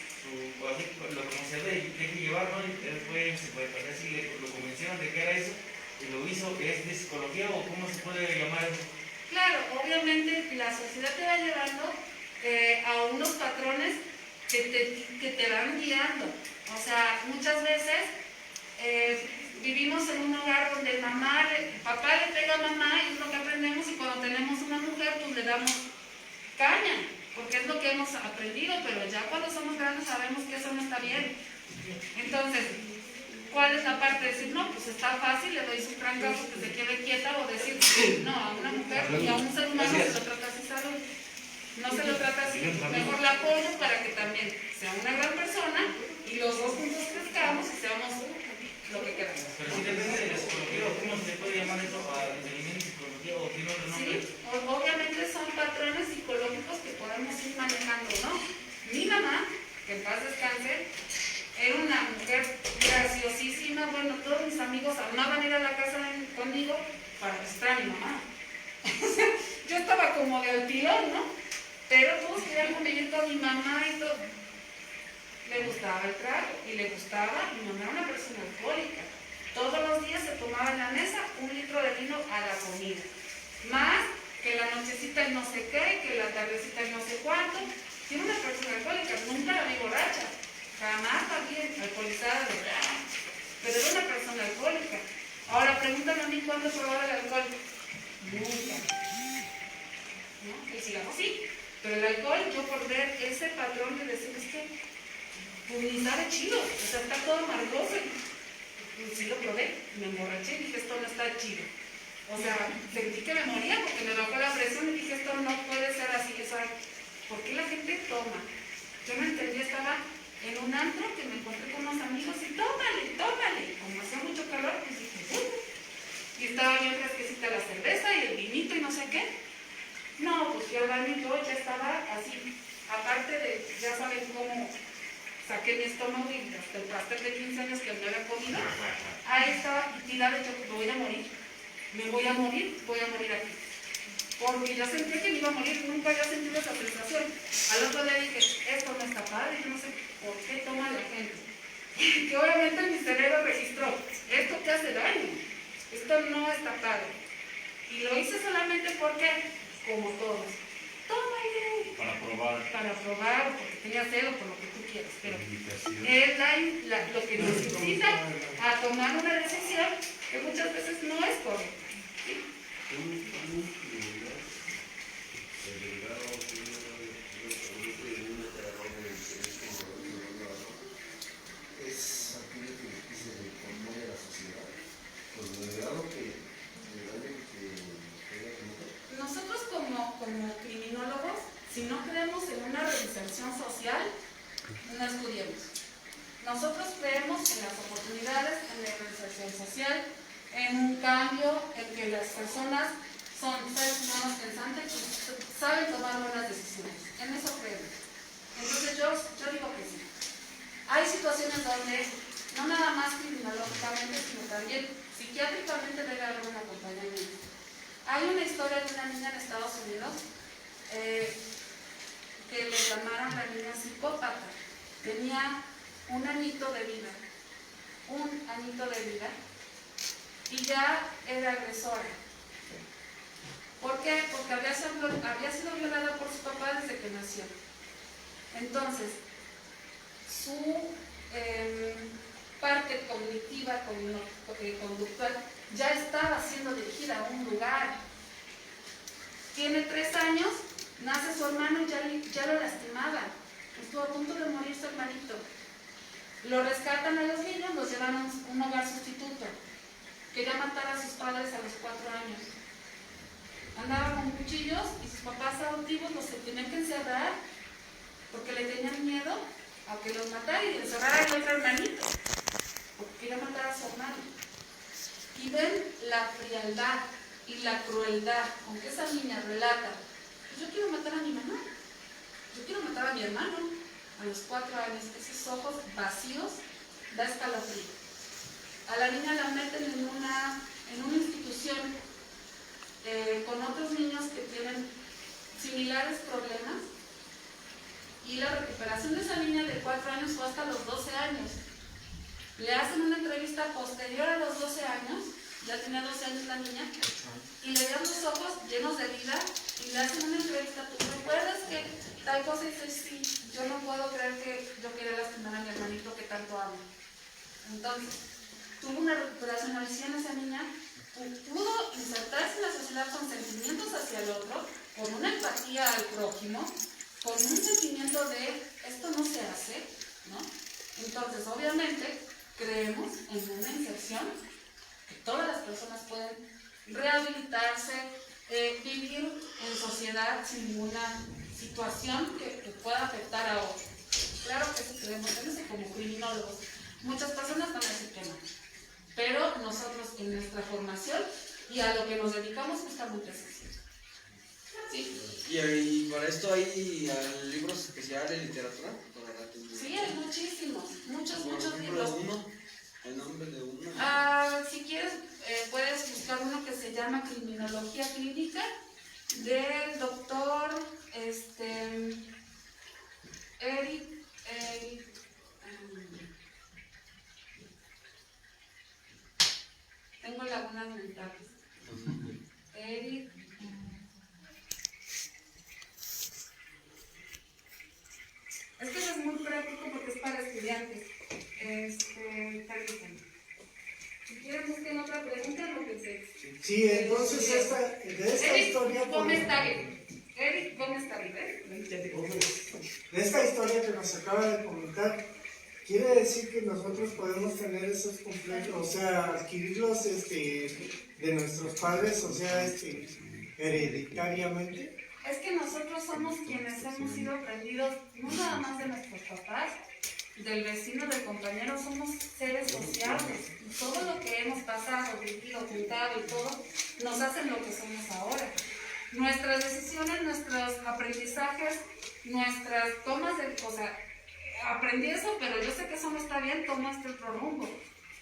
así, lo que se ve y que hay que llevar, ¿no? Y él fue, se puede pasar así, lo convencieron de que era eso y lo hizo, ¿es de psicología o cómo se puede llamar eso? Claro, obviamente la sociedad te va llevando a unos patrones que te van guiando. O sea, muchas veces vivimos en un hogar donde papá le pega a mamá y es lo que aprendemos, y cuando tenemos una mujer pues le damos caña, porque es lo que hemos aprendido, pero ya cuando somos grandes sabemos que eso no está bien. Entonces, ¿cuál es la parte de decir, no, pues está fácil, le doy su trancazo que se quede quieta, o decir, no, a una mujer y a un ser humano se lo trata así, salud? No se lo trata así, mejor la apoyo para que también sea una gran persona y los dos juntos crezcamos y seamos lo que queramos. Pero sí depende de la psicología, o cómo se puede llamar eso, a entendimiento y psicología, o tiene otro nombre. Sí, obviamente son patrones psicológicos que podemos ir manejando, ¿no? Mi mamá, que en paz descanse, era una mujer graciosísima. Bueno, todos mis amigos amaban ir a la casa conmigo para visitar a mi mamá. O sea, yo estaba como de altilón, ¿no? Pero todos querían convivir con mi mamá y todo. Le gustaba el trago y le gustaba, mi mamá era una persona alcohólica. Todos los días se tomaba en la mesa 1 litro de vino a la comida. Más que la nochecita y no sé qué, que la tardecita y no sé cuánto. Y era una persona alcohólica, nunca la vi borracha. Jamás también alcoholizada, pero era una persona alcohólica. Ahora pregúntame a mí cuándo probaba el alcohol. Nunca. ¿No? El cigarro sí, pero el alcohol, yo por ver ese patrón de decir, es que pues ni sabe chido, o sea, está todo amargoso. Y sí lo probé, me emborraché y dije, esto no está chido. O sea, sentí que me moría porque me bajó la presión y dije, esto no puede ser así. O sea, ¿por qué la gente toma? Yo no entendía, estaba en un antro que me encontré con unos amigos y tómale, tómale. Como hacía mucho calor, pues dije, y estaba bien fresquecita la cerveza y el vinito y no sé qué. No, pues fui al baño y yo ya estaba así, aparte de, ya saben cómo saqué mi estómago y hasta el pastel de 15 años que me había comido, ahí estaba tirada y yo, me voy a morir aquí. Porque yo sentía que me iba a morir, nunca había sentido esa sensación. Al otro día dije, esto no está padre, yo no sé por qué toma la gente. Que obviamente mi cerebro registró, esto te hace daño, esto no está padre. Y lo hice solamente porque, como todos, tómale. Para probar, porque tenía sed o por lo que tú quieras. Pero es lo que nos incita a tomar una decisión que muchas veces no es correcta. Es aquello que dice de conmover a la sociedad, pues el daño que Nosotros como criminólogos, si no creemos en una reinserción social, no estudiemos. Nosotros creemos en las oportunidades, en la reinserción social, en un cambio, en que las personas son seres humanos pensantes y saben tomar buenas decisiones. En eso creemos. Entonces yo digo que sí. Hay situaciones donde no nada más criminológicamente, sino también psiquiátricamente debe haber un acompañamiento. Hay una historia de una niña en Estados Unidos que le llamaron la niña psicópata. tenía un añito de vida, y ya era agresora. ¿Por qué? Porque había sido violada por su papá desde que nació. Entonces, su parte cognitiva, conductual, ya estaba siendo dirigida a un lugar. Tiene 3 años, nace su hermano y ya lo lastimaban. Estuvo a punto de morir su hermanito. Lo rescatan a los niños, los llevan a un hogar sustituto. Quería matar a sus padres a los 4 años. Andaba con cuchillos y sus papás adoptivos los tenían que encerrar porque le tenían miedo a que los matara y encerrara al otro hermanito, porque quería matar a su hermano. Y ven la frialdad y la crueldad con que esa niña relata: pues yo quiero matar a mi mamá, yo quiero matar a mi hermano. A los 4 años, esos ojos vacíos, da escalofrío. A la niña la meten en una institución con otros niños que tienen similares problemas, y la recuperación de esa niña de 4 años fue hasta los 12 años. Le hacen una entrevista posterior a los 12 años, ya tenía 12 años la niña, y le dan los ojos llenos de vida y le hacen una entrevista: ¿tú recuerdas que tal cosa? Y dice: sí, yo no puedo creer que yo quería lastimar a mi hermanito que tanto amo. Entonces, tuvo una recuperación al 100 esa niña, pudo insertarse en la sociedad con sentimientos hacia el otro, con una empatía al prójimo, con un sentimiento de esto no se hace, ¿no? Entonces, obviamente, creemos en una inserción, que todas las personas pueden rehabilitarse, vivir en sociedad sin ninguna situación que pueda afectar a otros. Claro que sí creemos en eso como criminólogos. Muchas personas van a decir que no, pero nosotros en nuestra formación y a lo que nos dedicamos justamente es eso. Sí. ¿Y para esto hay libros especiales de literatura? Sí, hay muchísimos, muchos Por libros. ejemplo, el nombre de uno. Si quieres, puedes buscar uno que se llama Criminología Clínica, del doctor Eric. Tengo lagunas mentales. Eric. Es que eso es muy práctico porque es para estudiantes. Permítanme. Si quieren, busquen otra pregunta, lo que sé. Sí, entonces de esta historia... Eric Gómez Tagle. De esta historia que nos acaba de comentar, quiere decir que nosotros podemos tener esos complejos, o sea, adquirirlos de nuestros padres, o sea, hereditariamente. Es que nosotros somos quienes hemos sido aprendidos, no nada más de nuestros papás, del vecino, del compañero, somos seres sociales. Y todo lo que hemos pasado, vivido, juntado y todo, nos hacen lo que somos ahora. Nuestras decisiones, nuestros aprendizajes, nuestras tomas de... O sea, aprendí eso, pero yo sé que eso no está bien, toma este otro rumbo.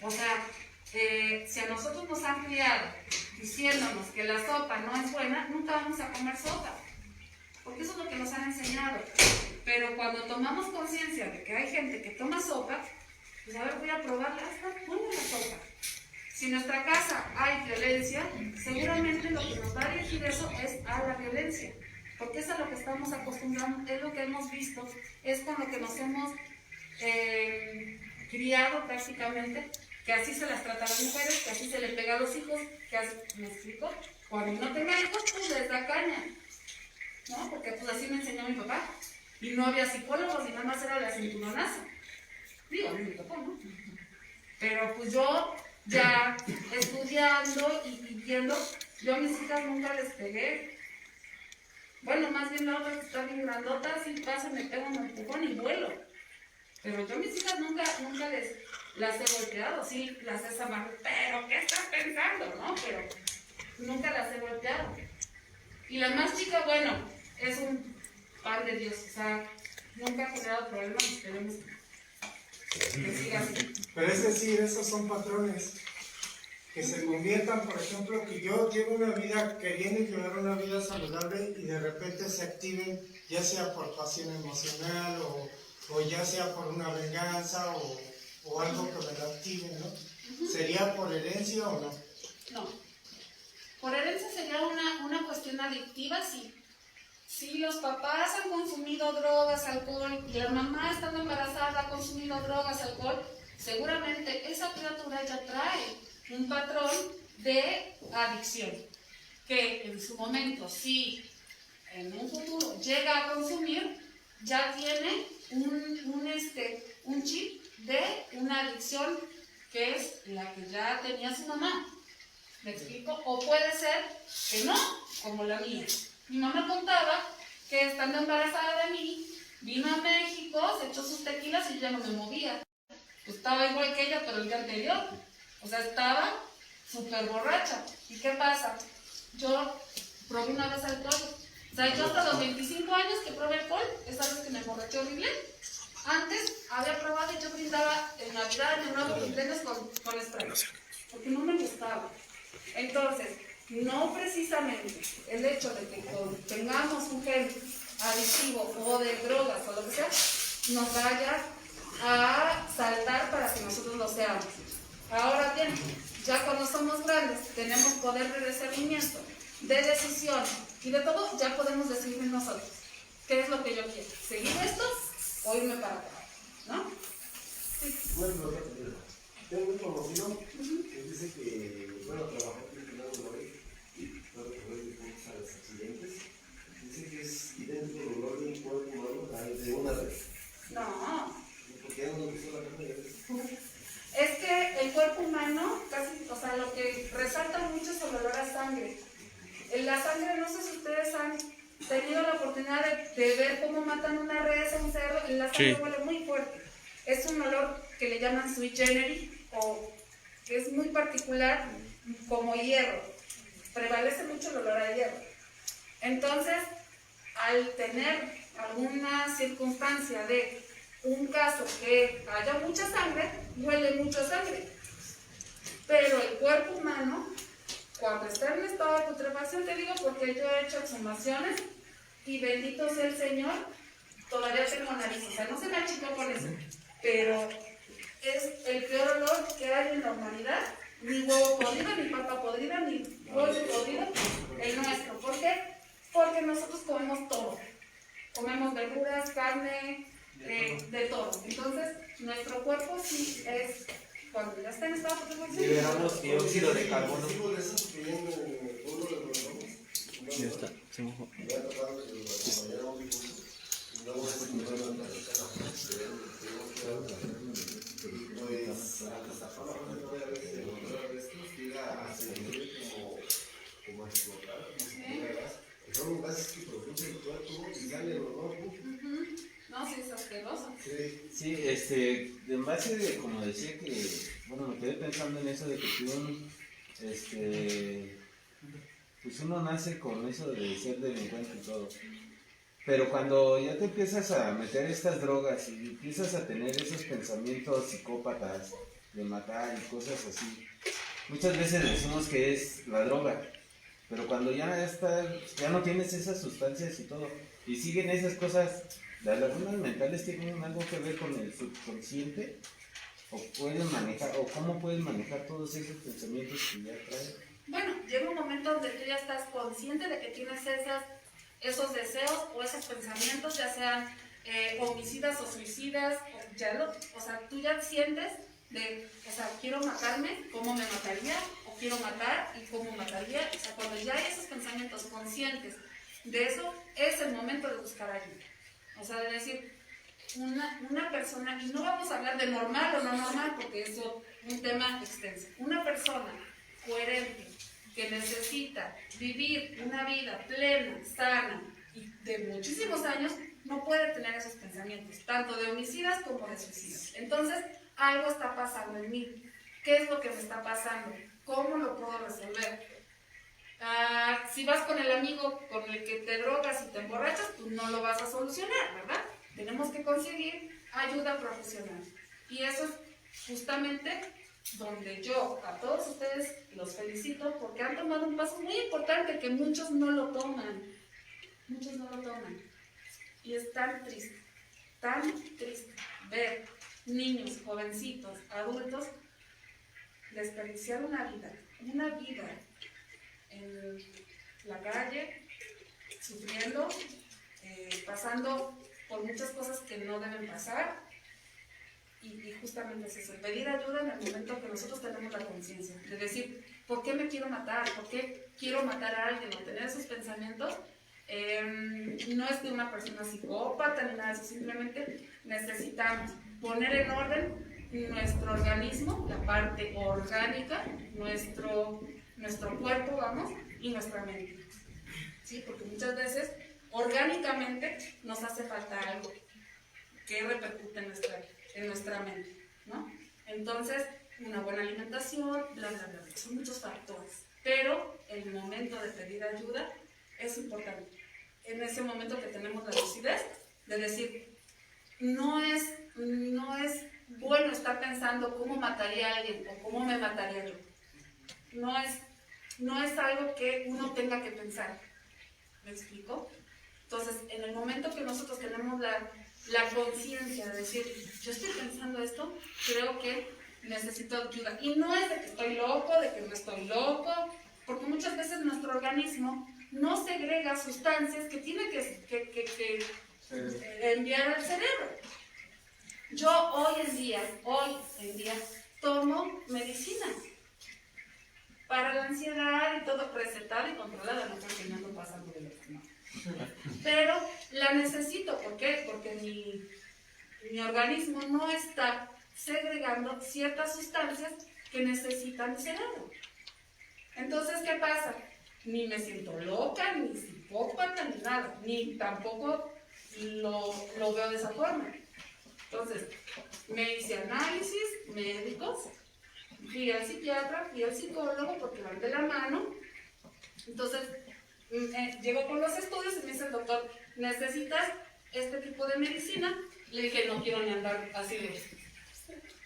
O sea, si a nosotros nos han criado diciéndonos que la sopa no es buena, nunca vamos a comer sopa. Porque eso es lo que nos han enseñado. Pero cuando tomamos conciencia de que hay gente que toma sopa, pues a ver, voy a probarla, está buena la sopa. Si en nuestra casa hay violencia, seguramente lo que nos va a dirigir eso es a la violencia. Porque es a lo que estamos acostumbrados, es lo que hemos visto, es con lo que nos hemos criado prácticamente, que así se las trata a las mujeres, que así se le pega a los hijos, que así, ¿me explico? Cuando no tenga hijos, pues les da caña, ¿no? Porque pues así me enseñó mi papá. Y no había psicólogos y nada más era la cinturonazo. Digo, a mí me tocó, ¿no? Pero pues yo ya estudiando y viendo, yo a mis hijas nunca les pegué. Bueno, más bien la otra que está bien grandota, así pasa, me pego un empujón y vuelo. Pero yo a mis hijas nunca las he golpeado, sí, las he zamarrado. ¿Pero qué estás pensando, no? Pero nunca las he golpeado. Y la más chica, bueno, es un pan de Dios, o sea, nunca ha generado problemas, esperemos que siga así. Pero es decir, esos son patrones que se conviertan, por ejemplo, que yo llevo una vida, queriendo llevar una vida saludable y de repente se activen, ya sea por pasión emocional o ya sea por una venganza o algo que me lo active, ¿no? ¿Sería por herencia o no? No. Por herencia sería una cuestión adictiva, sí. Si los papás han consumido drogas, alcohol, y la mamá estando embarazada ha consumido drogas, alcohol, seguramente esa criatura ya trae un patrón de adicción, que en su momento, si en un futuro llega a consumir, ya tiene un chip de una adicción que es la que ya tenía su mamá. ¿Me explico? O puede ser que no, como la mía. Mi mamá contaba que estando embarazada de mí, vino a México, se echó sus tequilas y ya no me movía. Estaba igual que ella, pero el día anterior. O sea, estaba súper borracha. ¿Y qué pasa? Yo probé una vez alcohol. O sea, yo hasta los 25 años que probé alcohol, esa vez que me emborraché horrible. Antes había probado y yo brindaba en Navidad, en Nuevo cumpleaños con spray. Porque no me gustaba. Entonces, no precisamente el hecho de que tengamos un gen adictivo o de drogas o lo que sea, nos vaya a saltar para que nosotros lo seamos. Ahora bien, ya cuando somos grandes, tenemos poder de discernimiento, de decisión y de todo, ya podemos decidir nosotros qué es lo que yo quiero, seguir esto o irme para acá, ¿no? Sí. Bueno, tengo un conocido que dice que, bueno, trabajó en el lado de y todo a los accidentes. Dice que es idéntico el olor de un cuerpo humano al de una red. No. Porque ya no nos gustó la carne de res. Es que el cuerpo humano, casi, o sea, lo que resalta mucho es el olor a sangre. En la sangre, no sé si ustedes han tenido la oportunidad de ver cómo matan una res o un cerdo, en la sangre huele muy fuerte. Es un olor que le llaman sui generis, o que es muy particular, como hierro. Prevalece mucho el olor a hierro. Entonces, al tener alguna circunstancia de un caso que haya mucha sangre, huele mucho a sangre. Pero el cuerpo humano, cuando está en estado de putrefacción, te digo porque yo he hecho exhumaciones y bendito sea el Señor, todavía tengo nariz, o sea, no se me achicó con eso, pero es el peor olor que hay en la humanidad. Ni huevo podrido, ni papa podrida, ni pollo podrido, el nuestro. ¿Por qué? Porque nosotros comemos todo. Comemos verduras, carne, de todo. Entonces, nuestro cuerpo sí es, cuando ya está en estado de putrefacción, liberamos dióxido de carbono. Ya está, se mojó. Pues a destapar la mano de veces de encontrar restos llega a sentir como a explotar, como si fuera gas. Son gases que produce el cuerpo y sale el olor. no, sí es asqueroso. Sí, en base de, como decía que, bueno, me quedé pensando en eso de que pues uno nace con eso de ser delincuente y todo. Pero cuando ya te empiezas a meter estas drogas y empiezas a tener esos pensamientos psicópatas de matar y cosas así, muchas veces decimos que es la droga, pero cuando ya no tienes esas sustancias y todo, y siguen esas cosas, las lagunas mentales tienen algo que ver con el subconsciente, o cómo puedes manejar todos esos pensamientos que ya traes. Bueno, llega un momento donde tú ya estás consciente de que tienes esos deseos o esos pensamientos, ya sean homicidas o suicidas, o sea, tú ya sientes o sea, quiero matarme, ¿cómo me mataría? O quiero matar y cómo mataría. O sea, cuando ya hay esos pensamientos conscientes de eso, es el momento de buscar ayuda. O sea, de decir, una persona, y no vamos a hablar de normal o no normal, porque es un tema extenso, una persona coherente, que necesita vivir una vida plena, sana y de muchísimos años, no puede tener esos pensamientos, tanto de homicidas como de suicidas. Entonces, algo está pasando en mí. ¿Qué es lo que me está pasando? ¿Cómo lo puedo resolver? Si vas con el amigo con el que te drogas y te emborrachas, pues no lo vas a solucionar, ¿verdad? Tenemos que conseguir ayuda profesional. Y eso es justamente donde yo a todos ustedes los felicito porque han tomado un paso muy importante que muchos no lo toman. Muchos no lo toman. Y es tan triste. tan triste ver niños, jovencitos, adultos desperdiciar una vida en la calle, sufriendo, pasando por muchas cosas que no deben pasar. Y justamente es eso, pedir ayuda en el momento que nosotros tenemos la conciencia, de decir, ¿por qué me quiero matar? ¿Por qué quiero matar a alguien? O tener esos pensamientos, no es de una persona psicópata ni nada de eso, simplemente necesitamos poner en orden nuestro organismo, la parte orgánica, nuestro cuerpo, vamos, y nuestra mente. ¿Sí? Porque muchas veces, orgánicamente, nos hace falta algo que repercute en nuestra mente, ¿no? Entonces, una buena alimentación, bla, bla, bla, son muchos factores, pero el momento de pedir ayuda es importante. En ese momento que tenemos la lucidez de decir, no es bueno estar pensando cómo mataría a alguien o cómo me mataría yo. No es algo que uno tenga que pensar. ¿Me explico? Entonces, en el momento que nosotros tenemos la conciencia de decir, yo estoy pensando esto, creo que necesito ayuda. Y no es de que estoy loco, de que no estoy loco, porque muchas veces nuestro organismo no segrega sustancias que tiene que enviar al cerebro. Yo hoy en día tomo medicina para la ansiedad y todo, recetada y controlada, no porque no me pasa por el estómago. Pero la necesito, ¿por qué? Porque mi organismo no está segregando ciertas sustancias que necesitan el cerebro. Entonces, ¿qué pasa? Ni me siento loca, ni psicópata, ni nada, ni tampoco lo veo de esa forma. Entonces, me hice análisis médicos, fui al psiquiatra, fui al psicólogo porque van de la mano. Entonces, llegó con los estudios y me dice el doctor, ¿necesitas este tipo de medicina? Le dije, no quiero ni andar así de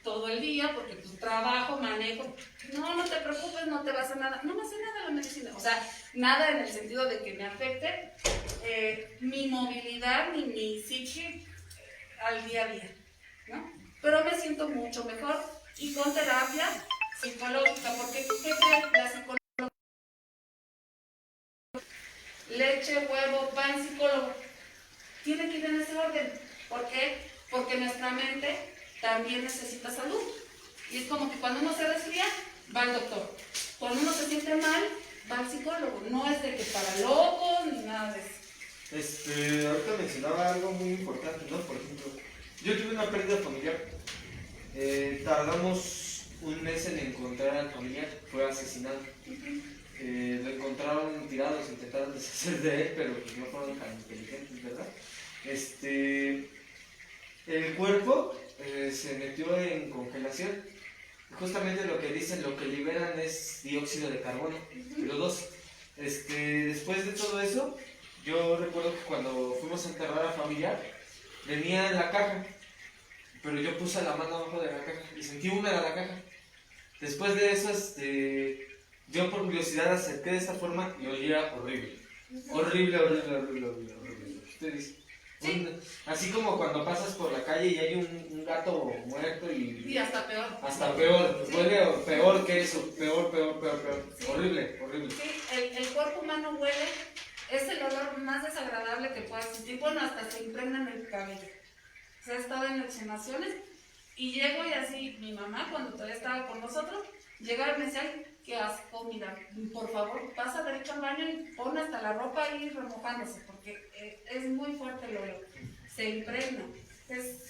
todo el día porque tu trabajo, manejo. No te preocupes, no te va a hacer nada. No me hace nada la medicina. O sea, nada en el sentido de que me afecte mi movilidad ni mi psique al día a día, ¿no? Pero me siento mucho mejor y con terapia psicológica, porque ¿qué creen? La psicología, leche, huevo, pan, psicólogo, tiene que ir en ese orden. ¿Por qué? Porque nuestra mente también necesita salud. Y es como que cuando uno se resfría, va al doctor. Cuando uno se siente mal, va al psicólogo. No es de que para locos ni nada de eso. Ahorita mencionaba algo muy importante, ¿no? Por ejemplo, yo tuve una pérdida familiar. Tardamos un mes en encontrar al familiar, fue asesinado. Lo encontraron tirado, se intentaron deshacer de él, pero pues no fueron tan inteligentes, ¿verdad? El cuerpo se metió en congelación. Justamente lo que dicen, lo que liberan es dióxido de carbono, los dos. Después de todo eso, yo recuerdo que cuando fuimos a enterrar a familiar, venía en la caja, pero yo puse la mano abajo de la caja y sentí húmeda la caja. Después de eso, yo por curiosidad acerqué de esta forma y olía horrible. Horrible. Usted dice. Así como cuando pasas por la calle y hay un gato muerto y hasta peor. Hasta peor, sí. Huele peor que eso, peor. Sí. Horrible. Sí, el cuerpo humano huele, es el olor más desagradable que puede existir. Bueno, hasta se impregna en el cabello. O sea, he estado en exhumaciones y llego y así, mi mamá cuando todavía estaba con nosotros, llegaba y me decía, ay, qué asco, mira, por favor, pasa derecho al baño y pon hasta la ropa ahí remojándose, porque es muy fuerte el olor, se impregna, es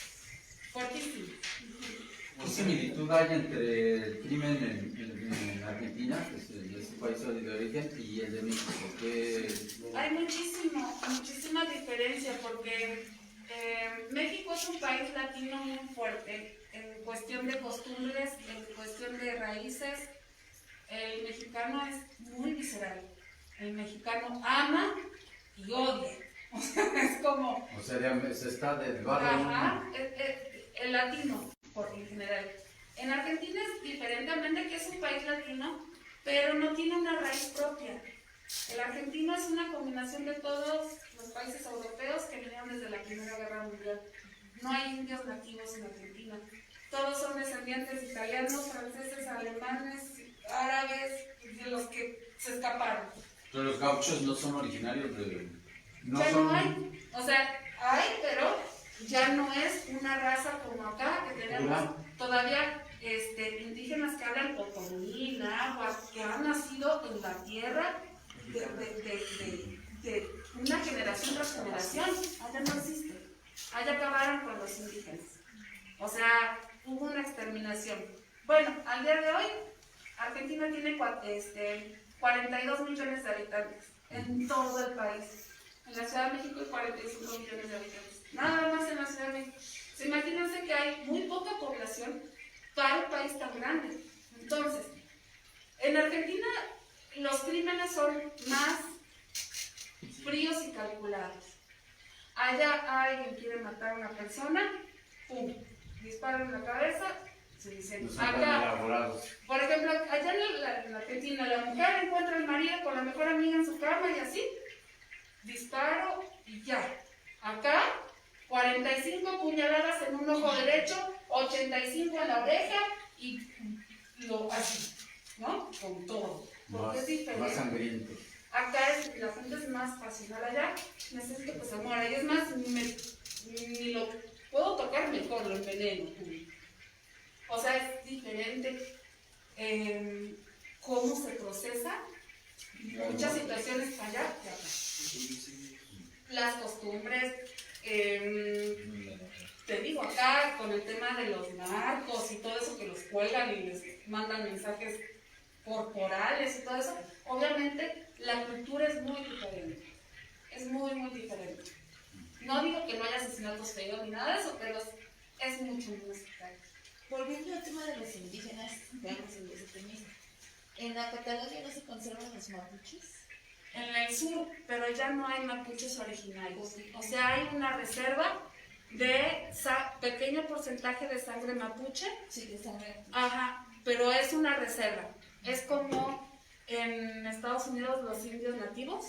fuertísimo. ¿Qué similitud hay entre el crimen en Argentina, que es su país de origen, y el de México? Hay muchísima diferencia, porque México es un país latino muy fuerte en cuestión de costumbres, en cuestión de raíces. El mexicano es muy visceral. El mexicano ama y odia. O sea, es como... O sea, se está del barrio. Ajá, el latino, en general. En Argentina es diferentemente, que es un país latino, pero no tiene una raíz propia. El argentino es una combinación de todos los países europeos que vinieron desde la Primera Guerra Mundial. No hay indios nativos en Argentina. Todos son descendientes italianos, franceses, alemanes, árabes, de los que se escaparon. Pero los gauchos no son originarios de... Ya no hay. O sea, hay, pero ya no es una raza como acá, que tenemos todavía indígenas que hablan otomí, náhuatl, que han nacido en la tierra de una generación tras generación. Allá no existe. Allá acabaron con los indígenas. O sea, hubo una exterminación. Bueno, al día de hoy, Argentina tiene 42 millones de habitantes en todo el país. En la Ciudad de México hay 45 millones de habitantes. Nada más en la Ciudad de México. Imagínense que hay muy poca población para un país tan grande. Entonces, en Argentina los crímenes son más fríos y calculados. Allá alguien quiere matar a una persona, ¡pum! Disparan en la cabeza, se incendia. Acá, por ejemplo, allá en Argentina, la mujer encuentra al marido con la mejor amiga en su cama y así, disparo y ya. Acá, 45 puñaladas en un ojo derecho, 85 en la oreja y así, ¿no? Con todo. Porque es diferente. Más sangriento. Acá la gente es más pasional, allá necesito que se muera. Y es más, ni lo puedo tocar mejor, lo enveneno. O sea, es diferente cómo se procesa muchas situaciones allá que acá. Las costumbres, te digo, acá con el tema de los narcos y todo eso que los cuelgan y les mandan mensajes corporales y todo eso, obviamente la cultura es muy diferente. Es muy, muy diferente. No digo que no haya asesinatos feos ni nada de eso, pero es mucho más diferente. Volviendo al tema de los indígenas, veamos el desempeño. ¿En la Patagonia no se conservan los mapuches? En el sur, pero ya no hay mapuches originarios. O sea, hay una reserva de pequeño porcentaje de sangre mapuche. Sí, de sangre. Ajá, pero es una reserva. Es como en Estados Unidos los indios nativos,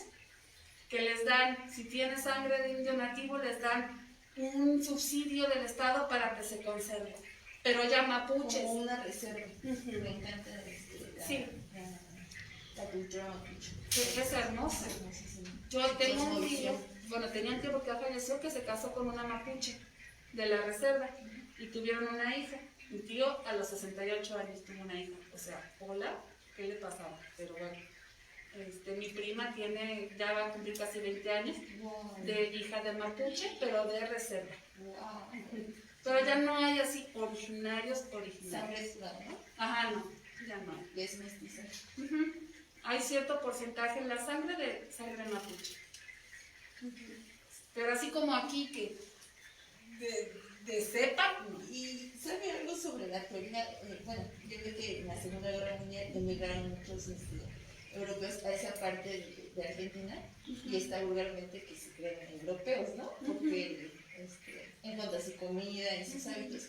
que les dan, si tiene sangre de indio nativo, les dan un subsidio del Estado para que se conserve. Pero ya mapuches. Como una reserva. Me encanta la cultura mapuche. Es hermosa. Yo tengo un tío, tenía un tío que falleció que se casó con una mapuche de la reserva y tuvieron una hija. Mi tío a los 68 años tuvo una hija. O sea, hola, ¿qué le pasaba? Pero bueno, mi prima ya va a cumplir casi 20 años de hija de mapuche, pero de reserva. Pero ya no hay así originarios. Sangre pura, ¿no? Ajá, no, ya no hay. Es mestiza. Hay cierto porcentaje en la sangre de sangre mapuche. Pero así como aquí que de cepa. ¿Y sabe algo sobre la teoría? Bueno, yo creo que en la Segunda Guerra Mundial emigraron muchos europeos a esa parte de Argentina y está vulgarmente que se creen europeos, ¿no? Porque en cuanto a su comida y sus hábitos.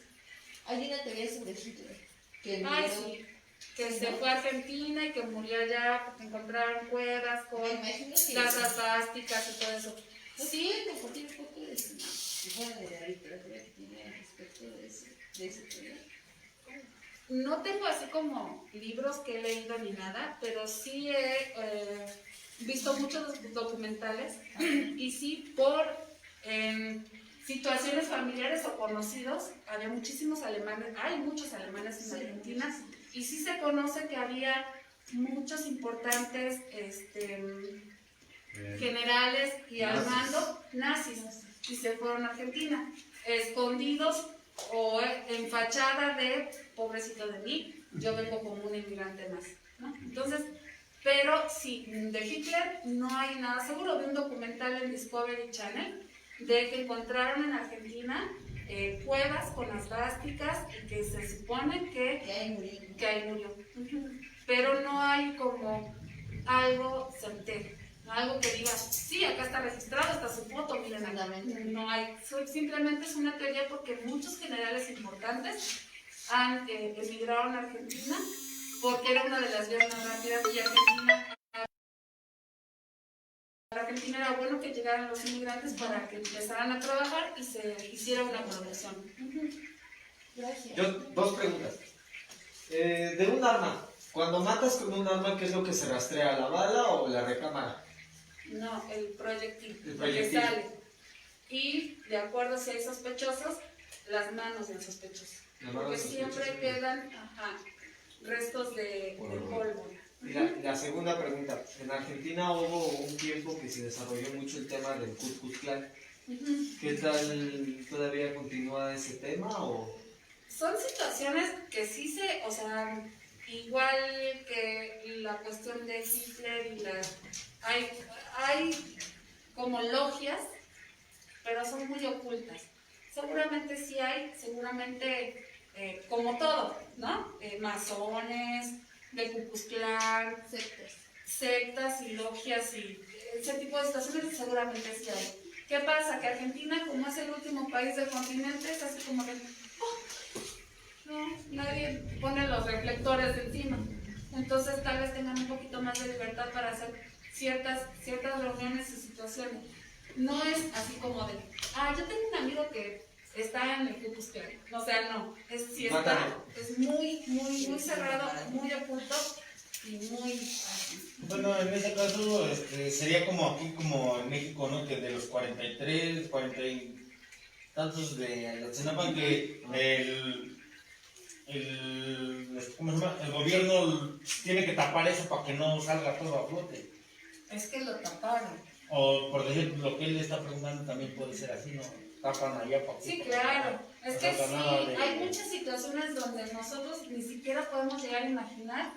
Hay una teoría sobre Hitler que emigró. Que se fue a Argentina y que murió allá porque encontraron cuevas con las asbásticas y todo eso. Sí, compartir un poco de la literatura que tiene respecto de ese tema. No tengo así como libros que he leído ni nada, pero sí he visto muchos documentales y sí por situaciones familiares o conocidos, había muchísimos alemanes, hay muchos alemanes en Argentina. Y sí se conoce que había muchos importantes generales y al mando nazis y se fueron a Argentina, escondidos o en fachada de pobrecito de mí, yo vengo como un inmigrante más, ¿no? Entonces, pero sí, de Hitler no hay nada seguro. Vi un documental en Discovery Channel de que encontraron en Argentina cuevas con asbásticas y que se supone que ahí murió. Pero no hay como algo certero, algo que diga, sí, acá está registrado, está su foto, miren, acá. No hay, simplemente es una teoría porque muchos generales importantes emigraron a Argentina porque era una de las vías más rápidas y Argentina Argentina era bueno que llegaran los inmigrantes para que empezaran a trabajar y se hiciera una progresión. Gracias. Yo, dos preguntas. De un arma, cuando matas con un arma, ¿qué es lo que se rastrea? ¿La bala o la recámara? No, el proyectil. El proyectil. Que sale. Y de acuerdo si hay sospechosos, las manos del sospechoso. Porque siempre quedan restos de polvo. Y la segunda pregunta, en Argentina hubo un tiempo que se desarrolló mucho el tema del Ku Klux Klan. ¿Qué tal, todavía continúa ese tema o...? Son situaciones que sí o sea, igual que la cuestión de Hitler y hay como logias, pero son muy ocultas. Seguramente sí hay, seguramente como todo, ¿no? Masones, de Ku Klux Klan, sectas y logias y ese tipo de situaciones seguramente sí hay. ¿Qué pasa? Que Argentina, como es el último país del continente, es así como de... no, nadie pone los reflectores encima. Entonces tal vez tengan un poquito más de libertad para hacer ciertas reuniones y situaciones. No es así como de, yo tengo un amigo que está en el Ku Klux Klan. O sea, no, es muy cerrado, muy oculto y muy así. Bueno, en ese caso sería como aquí, como en México, ¿no? Que de los 43, 40 y tantos de Ayotzinapa, que ¿cómo se llama? El gobierno tiene que tapar eso para que no salga todo a flote. Es que lo taparon. O por decir, lo que él le está preguntando también puede ser así, ¿no? Tapan allá para que... Sí, claro. Es que salga nada de... hay muchas situaciones donde nosotros ni siquiera podemos llegar a imaginar